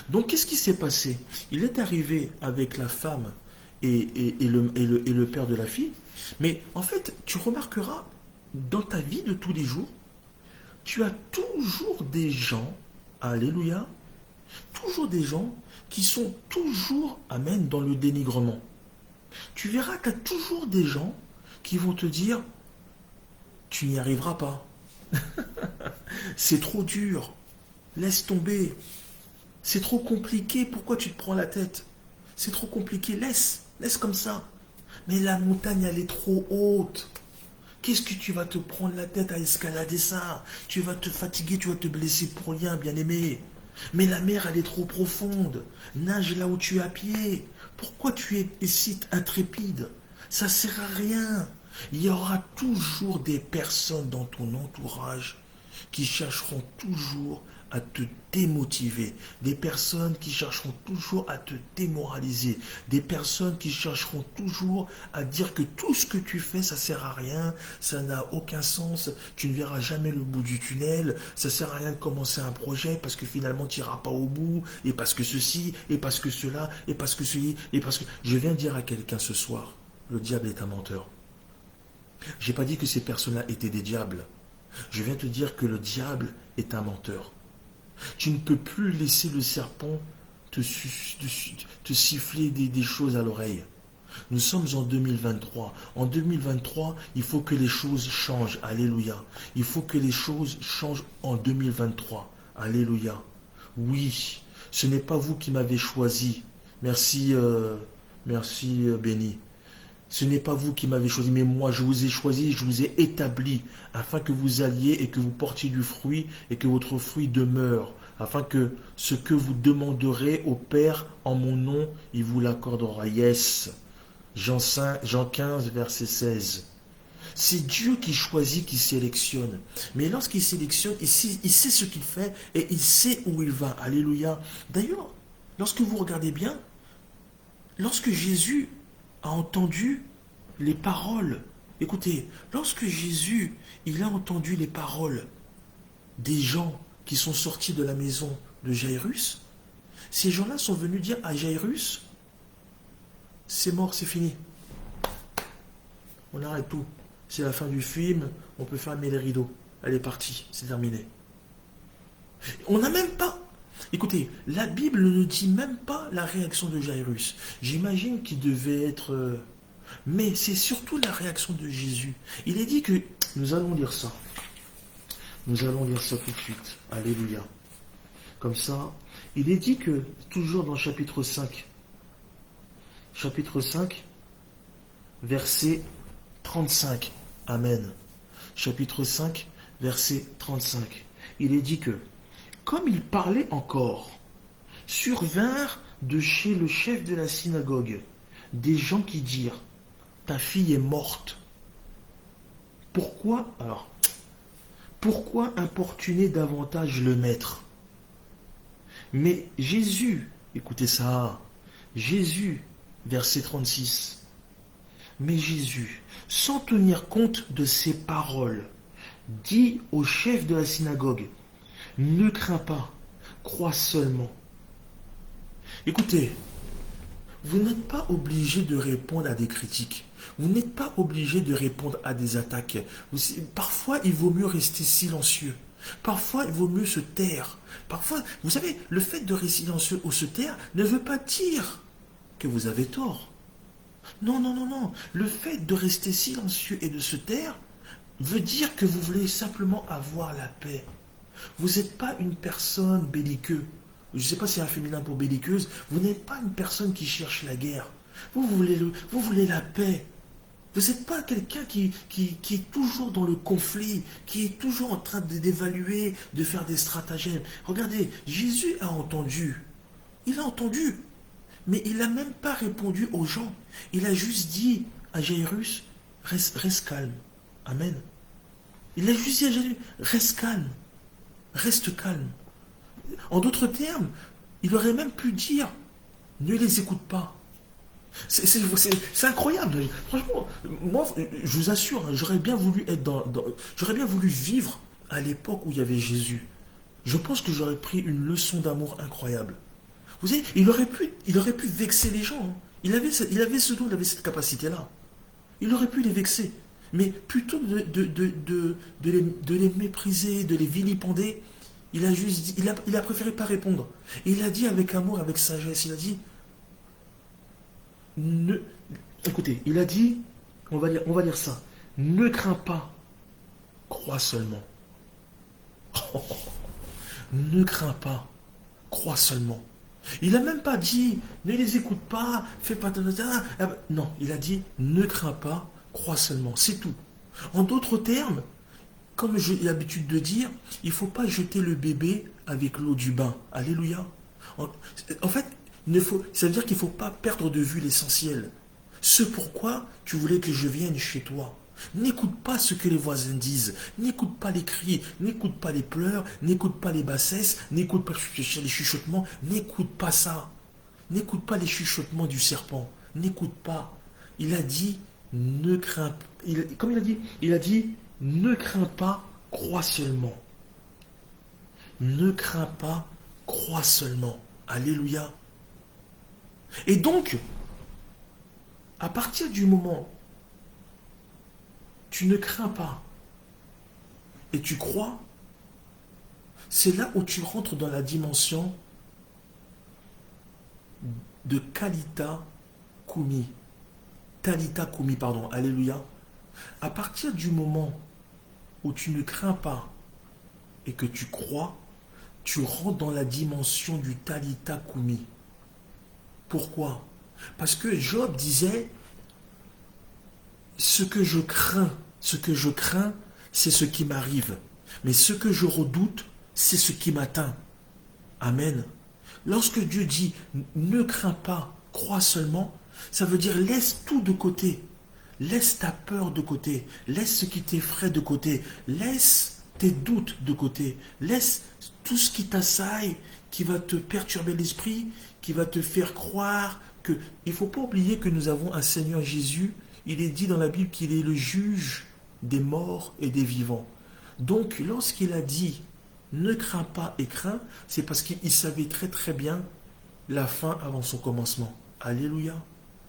Donc qu'est-ce qui s'est passé? Il est arrivé avec la femme et le père de la fille. Mais en fait, tu remarqueras, dans ta vie de tous les jours, tu as toujours des gens, alléluia, toujours des gens qui sont toujours, amen, dans le dénigrement. Tu verras qu'il y a toujours des gens qui vont te dire, tu n'y arriveras pas. C'est trop dur. Laisse tomber. C'est trop compliqué. Pourquoi tu te prends la tête? C'est trop compliqué. Laisse comme ça. Mais la montagne, elle est trop haute. Qu'est-ce que tu vas te prendre la tête à escalader ça? Tu vas te fatiguer, tu vas te blesser pour rien, bien-aimé. Mais la mer, elle est trop profonde. Nage là où tu es à pied. Pourquoi tu es si intrépide? Ça ne sert à rien. Il y aura toujours des personnes dans ton entourage qui chercheront toujours à te démotiver, des personnes qui chercheront toujours à te démoraliser, des personnes qui chercheront toujours à dire que tout ce que tu fais, ça sert à rien, ça n'a aucun sens, tu ne verras jamais le bout du tunnel, ça sert à rien de commencer un projet parce que finalement tu n'iras pas au bout, et parce que ceci, et parce que cela, et parce que ceci, et parce que... Je viens de dire à quelqu'un ce soir, le diable est un menteur. Je n'ai pas dit que ces personnes-là étaient des diables. Je viens te dire que le diable est un menteur. Tu ne peux plus laisser le serpent te siffler des choses à l'oreille. Nous sommes en 2023. En 2023, il faut que les choses changent. Alléluia. Il faut que les choses changent en 2023. Alléluia. Oui, ce n'est pas vous qui m'avez choisi. Merci, merci Béni. Ce n'est pas vous qui m'avez choisi, mais moi je vous ai choisi, je vous ai établi, afin que vous alliez et que vous portiez du fruit et que votre fruit demeure, afin que ce que vous demanderez au Père en mon nom, il vous l'accordera. Yes. Jean 15, verset 16. C'est Dieu qui choisit, qui sélectionne. Mais lorsqu'il sélectionne, il sait ce qu'il fait et il sait où il va. Alléluia. D'ailleurs, lorsque vous regardez bien, lorsque Jésus a entendu les paroles, écoutez, lorsque Jésus, il a entendu les paroles des gens qui sont sortis de la maison de Jairus, ces gens-là sont venus dire à Jairus, c'est mort, c'est fini. On arrête tout. C'est la fin du film, on peut fermer les rideaux. Elle est partie, c'est terminé. On n'a même pas... Écoutez, la Bible ne dit même pas la réaction de Jairus. J'imagine qu'il devait être... Mais c'est surtout la réaction de Jésus. Il est dit que... Nous allons lire ça. Nous allons lire ça tout de suite. Alléluia. Comme ça, il est dit que, toujours dans chapitre 5, verset 35. Amen. Chapitre 5, verset 35. Il est dit que, comme il parlait encore, survinrent de chez le chef de la synagogue des gens qui dirent, ta fille est morte. Pourquoi importuner davantage le maître? Mais Jésus, écoutez ça, Jésus, verset 36, mais Jésus, sans tenir compte de ces paroles, dit au chef de la synagogue, ne crains pas, crois seulement. Écoutez, vous n'êtes pas obligé de répondre à des critiques. Vous n'êtes pas obligé de répondre à des attaques. Parfois, il vaut mieux rester silencieux. Parfois, il vaut mieux se taire. Parfois, vous savez, le fait de rester silencieux ou se taire ne veut pas dire que vous avez tort. Non, non, non, non. Le fait de rester silencieux et de se taire veut dire que vous voulez simplement avoir la paix. Vous n'êtes pas une personne belliqueuse. Je ne sais pas si c'est un féminin pour belliqueuse. Vous n'êtes pas une personne qui cherche la guerre. Vous voulez la paix. Vous n'êtes pas quelqu'un qui est toujours dans le conflit, qui est toujours en train d'évaluer, de faire des stratagèmes. Regardez, Jésus a entendu. Il a entendu. Mais il n'a même pas répondu aux gens. Il a juste dit à Jairus, reste calme. Amen. Il a juste dit à Jairus, reste calme. Reste calme. En d'autres termes, il aurait même pu dire, ne les écoute pas. C'est incroyable. Franchement, moi, je vous assure, hein, j'aurais bien voulu être j'aurais bien voulu vivre à l'époque où il y avait Jésus. Je pense que j'aurais pris une leçon d'amour incroyable. Vous savez, il aurait pu vexer les gens. Hein. Il avait ce don, il avait cette capacité-là. Il aurait pu les vexer. Mais plutôt de les mépriser, de les vilipender, il a juste dit, il a préféré pas répondre. Et il a dit avec amour, avec sagesse, il a dit, écoutez, il a dit, on va lire ça, ne crains pas, crois seulement. Ne crains pas, crois seulement. Il n'a même pas dit, ne les écoute pas, fais pas... Non, il a dit, ne crains pas, crois seulement, c'est tout. En d'autres termes, comme j'ai l'habitude de dire, il ne faut pas jeter le bébé avec l'eau du bain. Alléluia. En fait, ça veut dire qu'il ne faut pas perdre de vue l'essentiel. Ce pourquoi tu voulais que je vienne chez toi. N'écoute pas ce que les voisins disent. N'écoute pas les cris. N'écoute pas les pleurs. N'écoute pas les bassesses. N'écoute pas les chuchotements. N'écoute pas ça. N'écoute pas les chuchotements du serpent. N'écoute pas. Il a dit, ne crains pas. Comme il a dit, ne crains pas, crois seulement. Ne crains pas, crois seulement. Alléluia. Et donc, à partir du moment tu ne crains pas et tu crois, c'est là où tu rentres dans la dimension de Kalita Kumi. Talita Kumi, pardon. Alléluia. À partir du moment où tu ne crains pas et que tu crois, tu rentres dans la dimension du Talita Kumi. Pourquoi? Parce que Job disait, ce que je crains, c'est ce qui m'arrive. Mais ce que je redoute, c'est ce qui m'atteint. Amen. Lorsque Dieu dit, ne crains pas, crois seulement, ça veut dire laisse tout de côté. Laisse ta peur de côté. Laisse ce qui t'effraie de côté. Laisse tes doutes de côté. Laisse tout ce qui t'assaille, qui va te perturber l'esprit, qui va te faire croire que... Il ne faut pas oublier que nous avons un Seigneur Jésus. Il est dit dans la Bible qu'il est le juge des morts et des vivants. Donc, lorsqu'il a dit « Ne crains pas et crains », c'est parce qu'il savait très très bien la fin avant son commencement. Alléluia.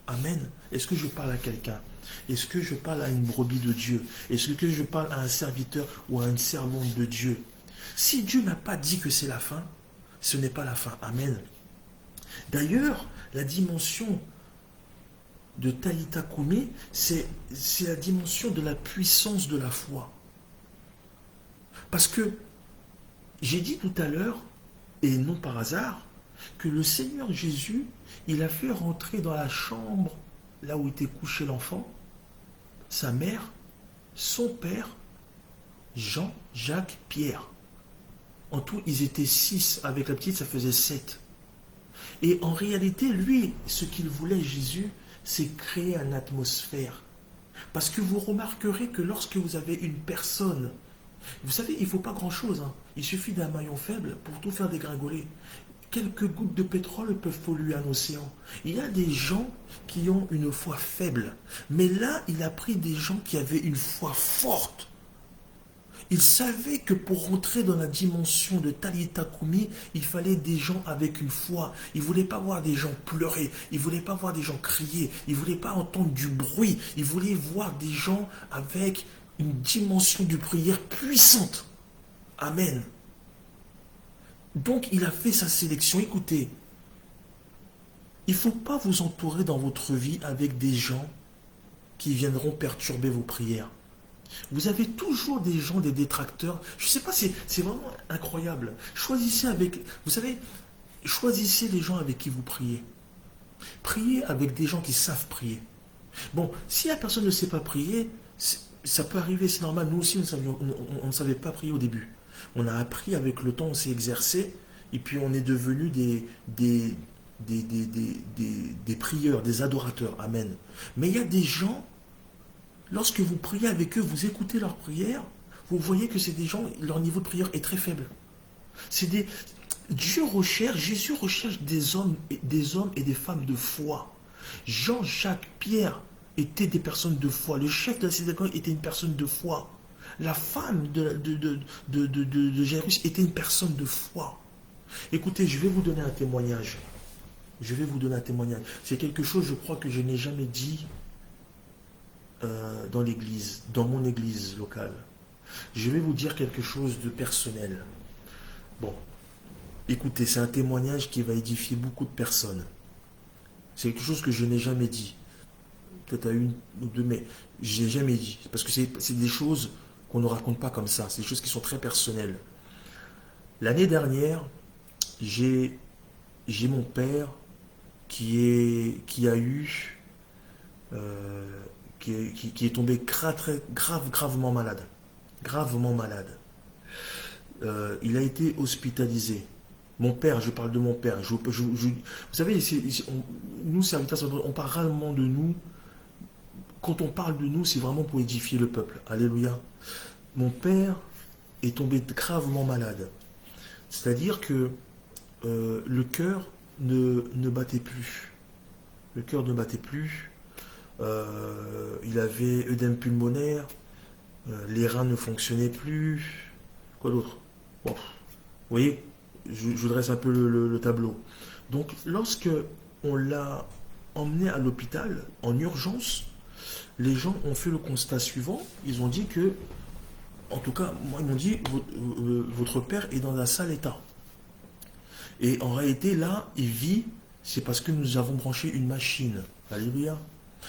Amen. Est-ce que je parle à quelqu'un? Est-ce que je parle à une brebis de Dieu? Est-ce que je parle à un serviteur ou à une servante de Dieu? Si Dieu n'a pas dit que c'est la fin, ce n'est pas la fin. Amen. D'ailleurs, la dimension de Talita Kumi, c'est la dimension de la puissance de la foi. Parce que j'ai dit tout à l'heure, et non par hasard, que le Seigneur Jésus, il a fait rentrer dans la chambre, là où était couché l'enfant, sa mère, son père, Jean, Jacques, Pierre. En tout, ils étaient 6. Avec la petite, ça faisait 7. Et en réalité, lui, ce qu'il voulait, Jésus, c'est créer une atmosphère. Parce que vous remarquerez que lorsque vous avez une personne, vous savez, il ne faut pas grand-chose. Hein. Il suffit d'un maillon faible pour tout faire dégringoler. Quelques gouttes de pétrole peuvent polluer un océan. Il y a des gens qui ont une foi faible. Mais là, il a pris des gens qui avaient une foi forte. Il savait que pour rentrer dans la dimension de Talita Kumi, il fallait des gens avec une foi. Il ne voulait pas voir des gens pleurer. Il ne voulait pas voir des gens crier. Il ne voulait pas entendre du bruit. Il voulait voir des gens avec une dimension de prière puissante. Amen. Donc, il a fait sa sélection. Écoutez, il ne faut pas vous entourer dans votre vie avec des gens qui viendront perturber vos prières. Vous avez toujours des gens, des détracteurs. Je ne sais pas, c'est vraiment incroyable. Choisissez avec, vous savez, choisissez les gens avec qui vous priez. Priez avec des gens qui savent prier. Bon, si la personne ne sait pas prier, ça peut arriver, c'est normal. Nous aussi, on ne savait pas prier au début. On a appris avec le temps, on s'est exercé, et puis on est devenu des prieurs, des adorateurs. Amen. Mais il y a des gens, lorsque vous priez avec eux, vous écoutez leurs prières, vous voyez que c'est des gens, leur niveau de prière est très faible. Dieu recherche, Jésus recherche des hommes et des femmes de foi. Jean, Jacques, Pierre étaient des personnes de foi. Le chef de la synagogue était une personne de foi. La femme de Jairus était une personne de foi. Écoutez, je vais vous donner un témoignage. Je vais vous donner un témoignage. C'est quelque chose, je crois, que je n'ai jamais dit dans l'église, dans mon église locale. Je vais vous dire quelque chose de personnel. Bon, écoutez, c'est un témoignage qui va édifier beaucoup de personnes. C'est quelque chose que je n'ai jamais dit. Peut-être à une ou deux, mais je n'ai jamais dit. Parce que c'est des choses qu'on ne raconte pas comme ça. C'est des choses qui sont très personnelles. L'année dernière, j'ai mon père qui est tombé gravement malade. Gravement malade. Il a été hospitalisé. Mon père, je parle de mon père. Vous savez, nous, serviteurs, on parle rarement de nous. Quand on parle de nous, c'est vraiment pour édifier le peuple. Alléluia. Mon père est tombé gravement malade. C'est-à-dire que le cœur ne battait plus. Le cœur ne battait plus. Il avait œdème pulmonaire. Les reins ne fonctionnaient plus. Quoi d'autre? Bon, vous voyez, je dresse un peu le tableau. Donc, lorsque on l'a emmené à l'hôpital, en urgence, les gens ont fait le constat suivant. Ils ont dit que, en tout cas, moi, ils m'ont dit, votre père est dans un sale état. Et en réalité, là, il vit C'est parce que nous avons branché une machine. Alléluia.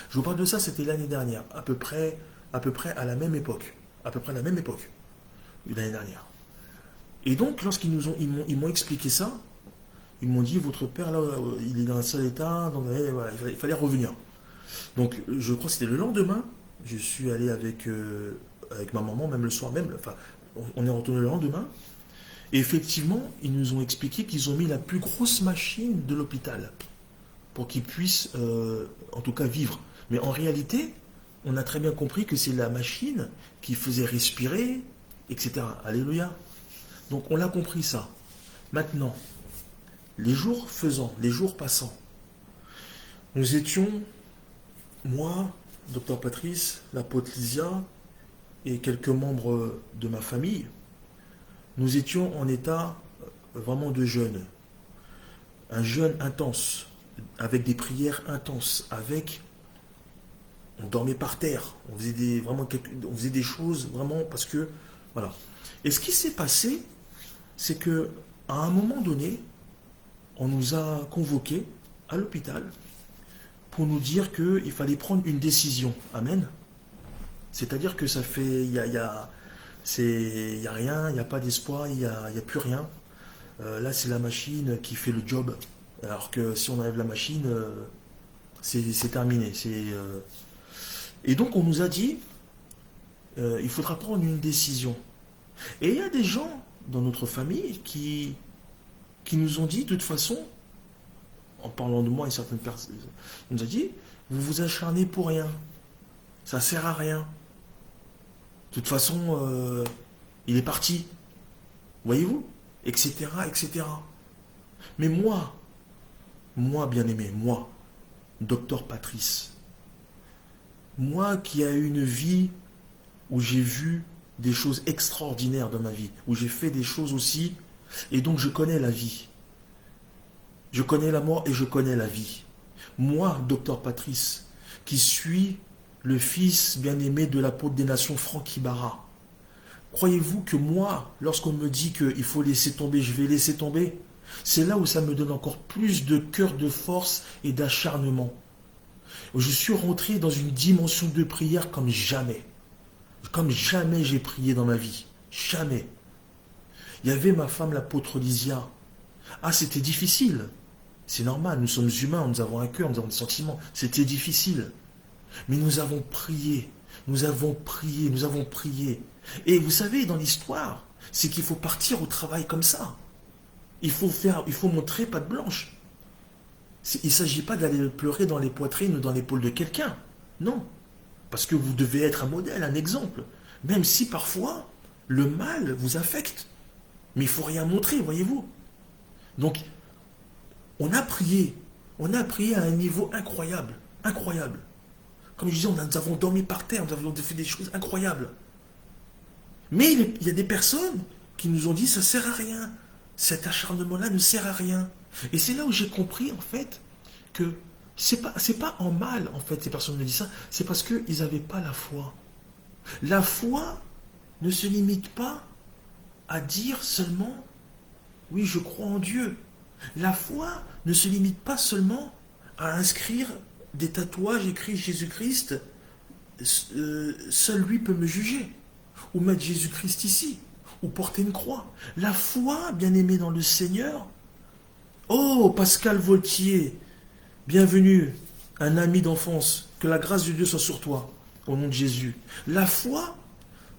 Je vous parle de ça, c'était l'année dernière, à peu près à la même époque. À peu près à la même époque, l'année dernière. Et donc, lorsqu'ils nous ont, ils m'ont expliqué ça, ils m'ont dit, votre père, là, il est dans un sale état, donc voilà, il fallait revenir. Donc, je crois que c'était le lendemain, je suis allé avec ma maman, même le soir même, enfin, on est retourné le lendemain, et effectivement, ils nous ont expliqué qu'ils ont mis la plus grosse machine de l'hôpital pour qu'ils puissent, en tout cas, vivre. Mais en réalité, on a très bien compris que c'est la machine qui faisait respirer, etc. Alléluia. Donc on l'a compris ça. Maintenant, les jours faisant, les jours passant, nous étions, moi, docteur Patrice, l'apôtre Lysia et quelques membres de ma famille, nous étions en état vraiment de jeûne. Un jeûne intense, avec des prières intenses, on dormait par terre, on faisait des choses vraiment parce que, voilà. Et ce qui s'est passé, c'est que à un moment donné, on nous a convoqués à l'hôpital pour nous dire qu'il fallait prendre une décision. Amen. C'est-à-dire que ça fait, y a rien, il n'y a pas d'espoir, il n'y a plus rien. Là, c'est la machine qui fait le job. Alors que si on enlève la machine, c'est terminé. Et donc, on nous a dit, il faudra prendre une décision. Et il y a des gens dans notre famille qui nous ont dit, de toute façon, en parlant de moi et certaines personnes, on nous a dit, vous vous acharnez pour rien. Ça sert à rien. De toute façon, il est parti. Voyez-vous, etc., etc. Mais moi, bien-aimé, moi, docteur Patrice, moi qui ai eu une vie où j'ai vu des choses extraordinaires dans ma vie, où j'ai fait des choses aussi, et donc je connais la vie. Je connais la mort et je connais la vie. Moi, docteur Patrice, qui suis le fils bien-aimé de l'apôtre des nations Franck Ibarra, croyez-vous que moi, lorsqu'on me dit qu'il faut laisser tomber, je vais laisser tomber? C'est là où ça me donne encore plus de cœur, de force et d'acharnement. Je suis rentré dans une dimension de prière comme jamais. Comme jamais j'ai prié dans ma vie. Jamais. Il y avait ma femme, l'apôtre Lysia. Ah, c'était difficile. C'est normal, nous sommes humains, nous avons un cœur, nous avons des sentiments. C'était difficile. Mais nous avons prié. Nous avons prié, nous avons prié. Et vous savez, dans l'histoire, c'est qu'il faut partir au travail comme ça. Il faut montrer patte blanche. Il ne s'agit pas d'aller pleurer dans les poitrines ou dans l'épaule de quelqu'un. Non. Parce que vous devez être un modèle, un exemple. Même si parfois, le mal vous affecte. Mais il ne faut rien montrer, voyez-vous. Donc, on a prié. On a prié à un niveau incroyable. Incroyable. Comme je disais, nous avons dormi par terre, nous avons fait des choses incroyables. Mais il y a des personnes qui nous ont dit, ça ne sert à rien. Cet acharnement-là ne sert à rien. Et c'est là où j'ai compris, en fait, que c'est pas en mal, en fait, ces personnes me disent ça, c'est parce qu'ils n'avaient pas la foi. La foi ne se limite pas à dire seulement, oui, je crois en Dieu. La foi ne se limite pas seulement à inscrire des tatouages écrits Jésus-Christ, seul lui peut me juger, ou mettre Jésus-Christ ici, ou porter une croix. La foi, bien-aimé dans le Seigneur, oh, Pascal Voltier, bienvenue, un ami d'enfance, que la grâce de Dieu soit sur toi, au nom de Jésus. La foi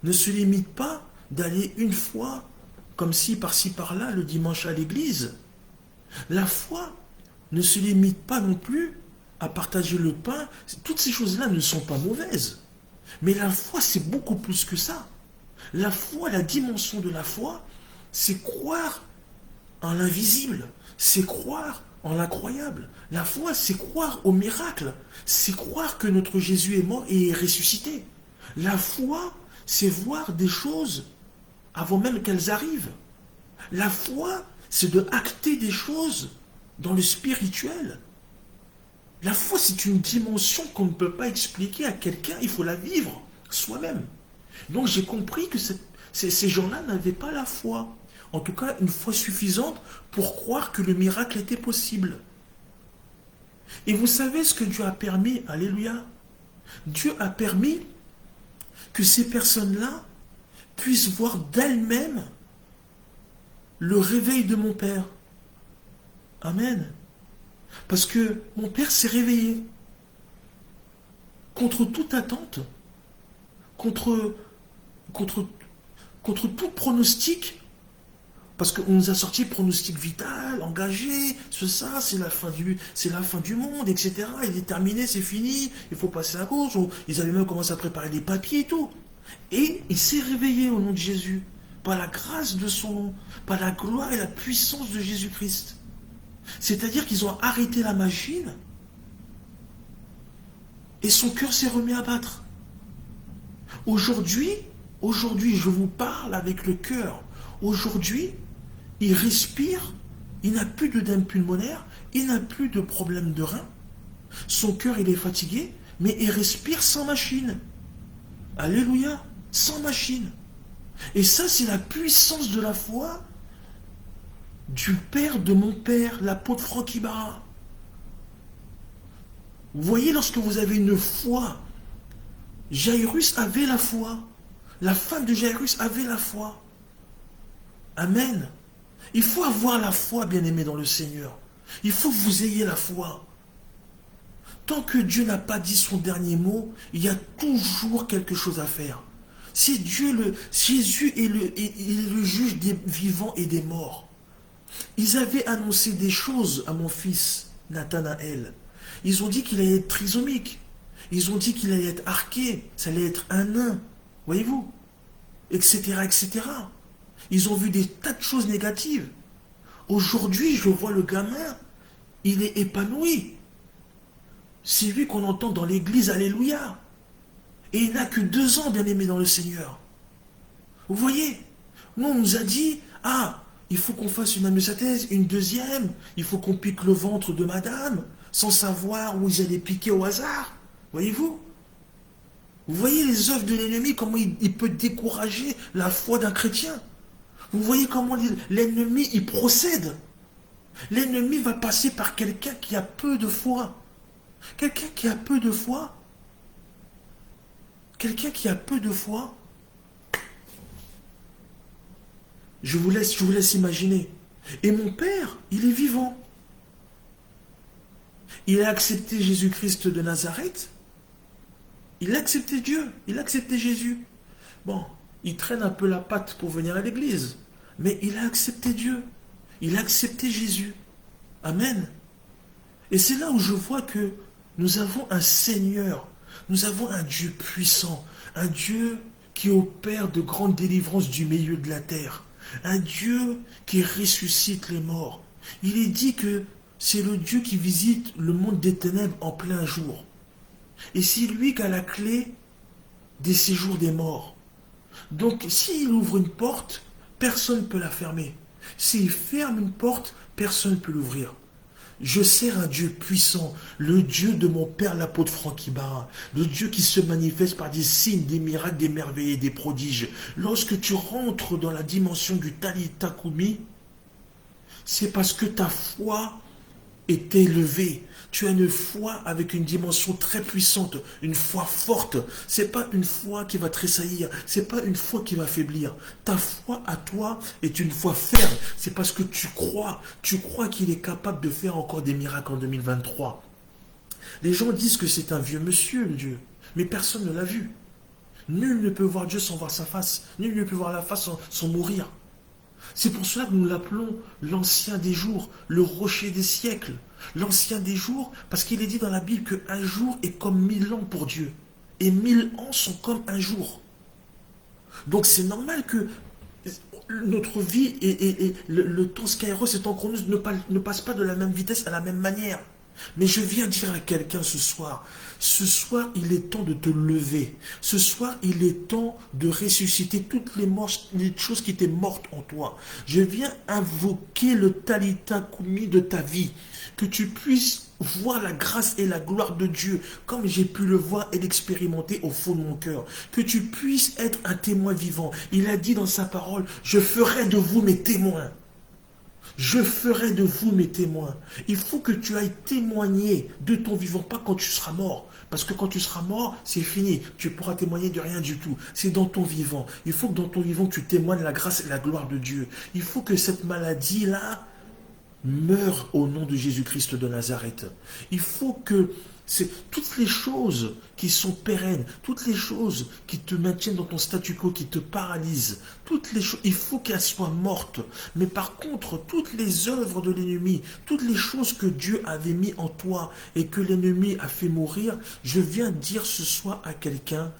ne se limite pas d'aller une fois, comme si par-ci par-là, le dimanche à l'église. La foi ne se limite pas non plus à partager le pain. Toutes ces choses-là ne sont pas mauvaises. Mais la foi, c'est beaucoup plus que ça. La foi, la dimension de la foi, c'est croire en l'invisible, c'est croire en l'incroyable. La foi, c'est croire au miracle, c'est croire que notre Jésus est mort et est ressuscité. La foi, c'est voir des choses avant même qu'elles arrivent. La foi, c'est de acter des choses dans le spirituel. La foi, c'est une dimension qu'on ne peut pas expliquer à quelqu'un, il faut la vivre soi-même. Donc j'ai compris que ces gens-là n'avaient pas la foi. En tout cas, une foi suffisante pour croire que le miracle était possible. Et vous savez ce que Dieu a permis? Alléluia. Dieu a permis que ces personnes-là puissent voir d'elles-mêmes le réveil de mon père. Amen. Parce que mon père s'est réveillé contre toute attente, contre, contre, contre tout pronostic. Parce qu'on nous a sorti pronostic vital, engagé, ça, c'est la fin du monde, etc. Il est terminé, c'est fini, il faut passer à gauche. Ils avaient même commencé à préparer des papiers et tout. Et il s'est réveillé au nom de Jésus, par la grâce de son nom, par la gloire et la puissance de Jésus-Christ. C'est-à-dire qu'ils ont arrêté la machine et son cœur s'est remis à battre. Aujourd'hui, je vous parle avec le cœur. Aujourd'hui, il respire, il n'a plus d'œdème pulmonaire, il n'a plus de problème de rein. Son cœur, il est fatigué, mais il respire sans machine. Alléluia, sans machine. Et ça, c'est la puissance de la foi du père de mon père, l'apôtre Franck Ibarra. Vous voyez, lorsque vous avez une foi, Jairus avait la foi. La femme de Jairus avait la foi. Amen. Il faut avoir la foi, bien-aimé dans le Seigneur. Il faut que vous ayez la foi. Tant que Dieu n'a pas dit son dernier mot, il y a toujours quelque chose à faire. Si Jésus est le juge des vivants et des morts. Ils avaient annoncé des choses à mon fils, Nathanaël. Ils ont dit qu'il allait être trisomique. Ils ont dit qu'il allait être arqué. Ça allait être un nain. Voyez-vous? Etc., etc. Ils ont vu des tas de choses négatives. Aujourd'hui, je vois le gamin, il est épanoui. C'est lui qu'on entend dans l'église, alléluia. Et il n'a que 2 ans, bien-aimé dans le Seigneur. Vous voyez? Nous, on nous a dit, il faut qu'on fasse une amniocenèse, une deuxième, il faut qu'on pique le ventre de madame, sans savoir où ils allaient piquer au hasard. Voyez-vous? Vous voyez les œuvres de l'ennemi, comment il peut décourager la foi d'un chrétien. Vous voyez comment l'ennemi, il procède. L'ennemi va passer par quelqu'un qui a peu de foi. Quelqu'un qui a peu de foi. Quelqu'un qui a peu de foi. Je vous laisse imaginer. Et mon père, il est vivant. Il a accepté Jésus-Christ de Nazareth. Il a accepté Dieu. Il a accepté Jésus. Bon, il traîne un peu la patte pour venir à l'église. Mais il a accepté Dieu. Il a accepté Jésus. Amen. Et c'est là où je vois que nous avons un Seigneur. Nous avons un Dieu puissant. Un Dieu qui opère de grandes délivrances du milieu de la terre. Un Dieu qui ressuscite les morts. Il est dit que c'est le Dieu qui visite le monde des ténèbres en plein jour. Et c'est lui qui a la clé des séjours des morts. Donc s'il ouvre une porte, personne ne peut la fermer. S'il ferme une porte, personne ne peut l'ouvrir. Je sers un Dieu puissant, le Dieu de mon père l'apôtre Franck Ibarra, le Dieu qui se manifeste par des signes, des miracles, des merveilles et des prodiges. Lorsque tu rentres dans la dimension du Talita Kumi, c'est parce que ta foi est élevée. Tu as une foi avec une dimension très puissante, une foi forte. Ce n'est pas une foi qui va tressaillir, ce n'est pas une foi qui va faiblir. Ta foi à toi est une foi ferme. C'est parce que tu crois qu'il est capable de faire encore des miracles en 2023. Les gens disent que c'est un vieux monsieur, le Dieu, mais personne ne l'a vu. Nul ne peut voir Dieu sans voir sa face. Nul ne peut voir la face sans mourir. C'est pour cela que nous l'appelons l'ancien des jours, le rocher des siècles. L'ancien des jours, parce qu'il est dit dans la Bible qu'un jour est comme 1000 ans pour Dieu. Et 1000 ans sont comme un jour. Donc c'est normal que notre vie et le temps Kairos et le temps Chronos ne passent pas de la même vitesse à la même manière. Mais je viens dire à quelqu'un ce soir, il est temps de te lever. Ce soir, il est temps de ressusciter toutes les choses qui étaient mortes en toi. Je viens invoquer le Talita Kumi de ta vie. Que tu puisses voir la grâce et la gloire de Dieu comme j'ai pu le voir et l'expérimenter au fond de mon cœur. Que tu puisses être un témoin vivant. Il a dit dans sa parole, je ferai de vous mes témoins. Je ferai de vous mes témoins. Il faut que tu ailles témoigner de ton vivant, pas quand tu seras mort. Parce que quand tu seras mort, c'est fini. Tu pourras témoigner de rien du tout. C'est dans ton vivant. Il faut que dans ton vivant, tu témoignes la grâce et la gloire de Dieu. Il faut que cette maladie-là meure au nom de Jésus-Christ de Nazareth. Il faut que toutes les choses qui sont pérennes, toutes les choses qui te maintiennent dans ton statu quo, qui te paralysent, toutes les choses, il faut qu'elles soient mortes. Mais par contre, toutes les œuvres de l'ennemi, toutes les choses que Dieu avait mis en toi et que l'ennemi a fait mourir, je viens dire ce soir à quelqu'un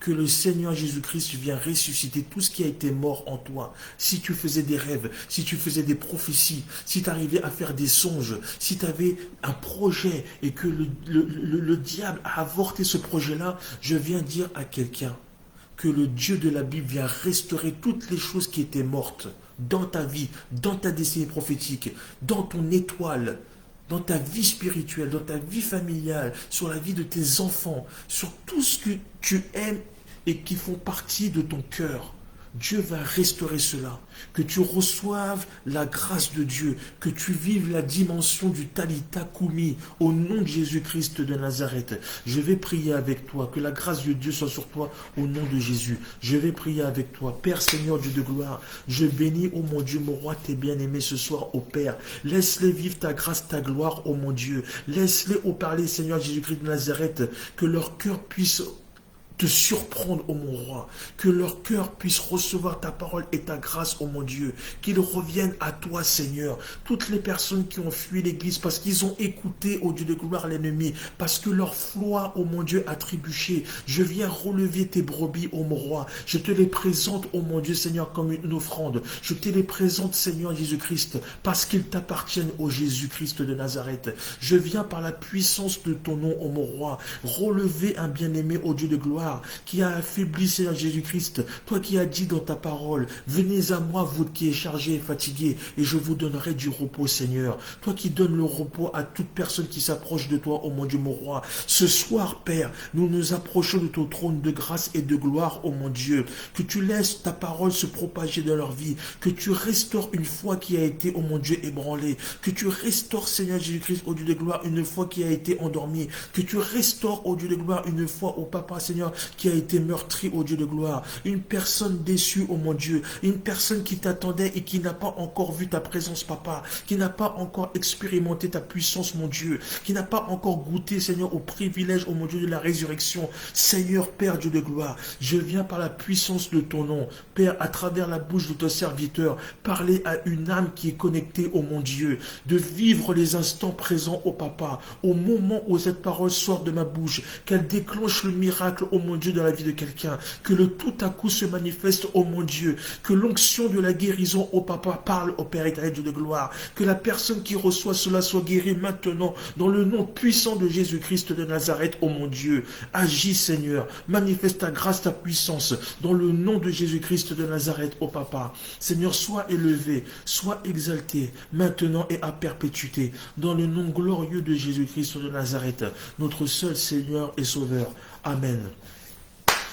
que le Seigneur Jésus-Christ vient ressusciter tout ce qui a été mort en toi. Si tu faisais des rêves, si tu faisais des prophéties, si tu arrivais à faire des songes, si tu avais un projet et que le diable a avorté ce projet-là, je viens dire à quelqu'un que le Dieu de la Bible vient restaurer toutes les choses qui étaient mortes dans ta vie, dans ta destinée prophétique, dans ton étoile, dans ta vie spirituelle, dans ta vie familiale, sur la vie de tes enfants, sur tout ce que tu aimes et qui font partie de ton cœur. Dieu va restaurer cela. Que tu reçoives la grâce de Dieu, que tu vives la dimension du Talitha Koumi au nom de Jésus-Christ de Nazareth. Je vais prier avec toi, que la grâce de Dieu soit sur toi au nom de Jésus. Je vais prier avec toi. Père Seigneur Dieu de gloire, je bénis, ô mon Dieu, mon roi, tes bien-aimés ce soir, ô Père. Laisse-les vivre ta grâce, ta gloire, ô mon Dieu. Laisse-les, ô parler, Seigneur Jésus-Christ de Nazareth, que leur cœur puisse te surprendre, ô mon roi, que leur cœur puisse recevoir ta parole et ta grâce, ô mon Dieu, qu'ils reviennent à toi, Seigneur. Toutes les personnes qui ont fui l'église parce qu'ils ont écouté, ô Dieu de gloire, l'ennemi, parce que leur foi, ô mon Dieu, a trébuché. Je viens relever tes brebis, ô mon roi. Je te les présente, ô mon Dieu, Seigneur, comme une offrande. Je te les présente, Seigneur Jésus-Christ, parce qu'ils t'appartiennent, ô Jésus-Christ de Nazareth. Je viens par la puissance de ton nom, ô mon roi, relever un bien-aimé, ô Dieu de gloire, qui a affaibli, Seigneur Jésus-Christ, toi qui as dit dans ta parole, venez à moi, vous qui êtes chargés et fatigués, et je vous donnerai du repos, Seigneur. Toi qui donnes le repos à toute personne qui s'approche de toi, ô mon Dieu, mon roi. Ce soir, Père, nous nous approchons de ton trône de grâce et de gloire, ô mon Dieu. Que tu laisses ta parole se propager dans leur vie, que tu restaures une foi qui a été, ô mon Dieu, ébranlée, que tu restaures, Seigneur Jésus-Christ, ô Dieu de gloire, une foi qui a été endormie, que tu restaures, ô Dieu de gloire, une foi, ô Papa, Seigneur, qui a été meurtri, ô Dieu de gloire, une personne déçue, ô mon Dieu, une personne qui t'attendait et qui n'a pas encore vu ta présence, Papa, qui n'a pas encore expérimenté ta puissance, mon Dieu, qui n'a pas encore goûté, Seigneur, au privilège, ô mon Dieu, de la résurrection. Seigneur, Père Dieu de gloire, je viens par la puissance de ton nom, Père, à travers la bouche de ton serviteur, parler à une âme qui est connectée, ô mon Dieu, de vivre les instants présents, ô Papa, au moment où cette parole sort de ma bouche, qu'elle déclenche le miracle, ô mon Dieu, dans la vie de quelqu'un, que le tout à coup se manifeste, ô mon Dieu, que l'onction de la guérison, ô Papa, parle au Père éternel, Dieu de gloire, que la personne qui reçoit cela soit guérie maintenant, dans le nom puissant de Jésus-Christ de Nazareth, ô mon Dieu. Agis, Seigneur, manifeste ta grâce, ta puissance, dans le nom de Jésus-Christ de Nazareth, ô Papa. Seigneur, sois élevé, sois exalté, maintenant et à perpétuité, dans le nom glorieux de Jésus-Christ de Nazareth, notre seul Seigneur et Sauveur. Amen.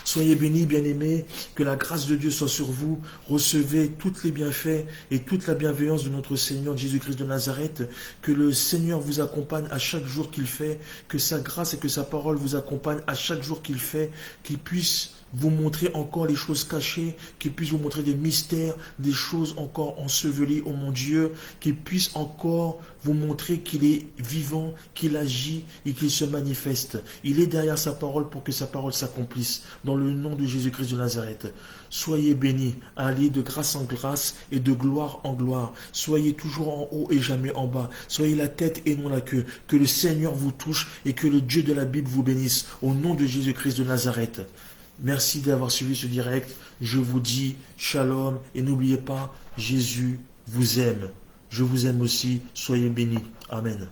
Soyez bénis, bien-aimés, que la grâce de Dieu soit sur vous. Recevez tous les bienfaits et toute la bienveillance de notre Seigneur Jésus-Christ de Nazareth. Que le Seigneur vous accompagne à chaque jour qu'il fait, que sa grâce et que sa parole vous accompagnent à chaque jour qu'il fait, qu'il puisse vous montrer encore les choses cachées, qu'il puisse vous montrer des mystères, des choses encore ensevelies, ô mon Dieu, qu'il puisse encore vous montrer qu'il est vivant, qu'il agit et qu'il se manifeste. Il est derrière sa parole pour que sa parole s'accomplisse. Dans le nom de Jésus-Christ de Nazareth, soyez bénis, allez de grâce en grâce et de gloire en gloire. Soyez toujours en haut et jamais en bas. Soyez la tête et non la queue. Que le Seigneur vous touche et que le Dieu de la Bible vous bénisse. Au nom de Jésus-Christ de Nazareth. Merci d'avoir suivi ce direct. Je vous dis shalom et n'oubliez pas, Jésus vous aime. Je vous aime aussi. Soyez bénis. Amen.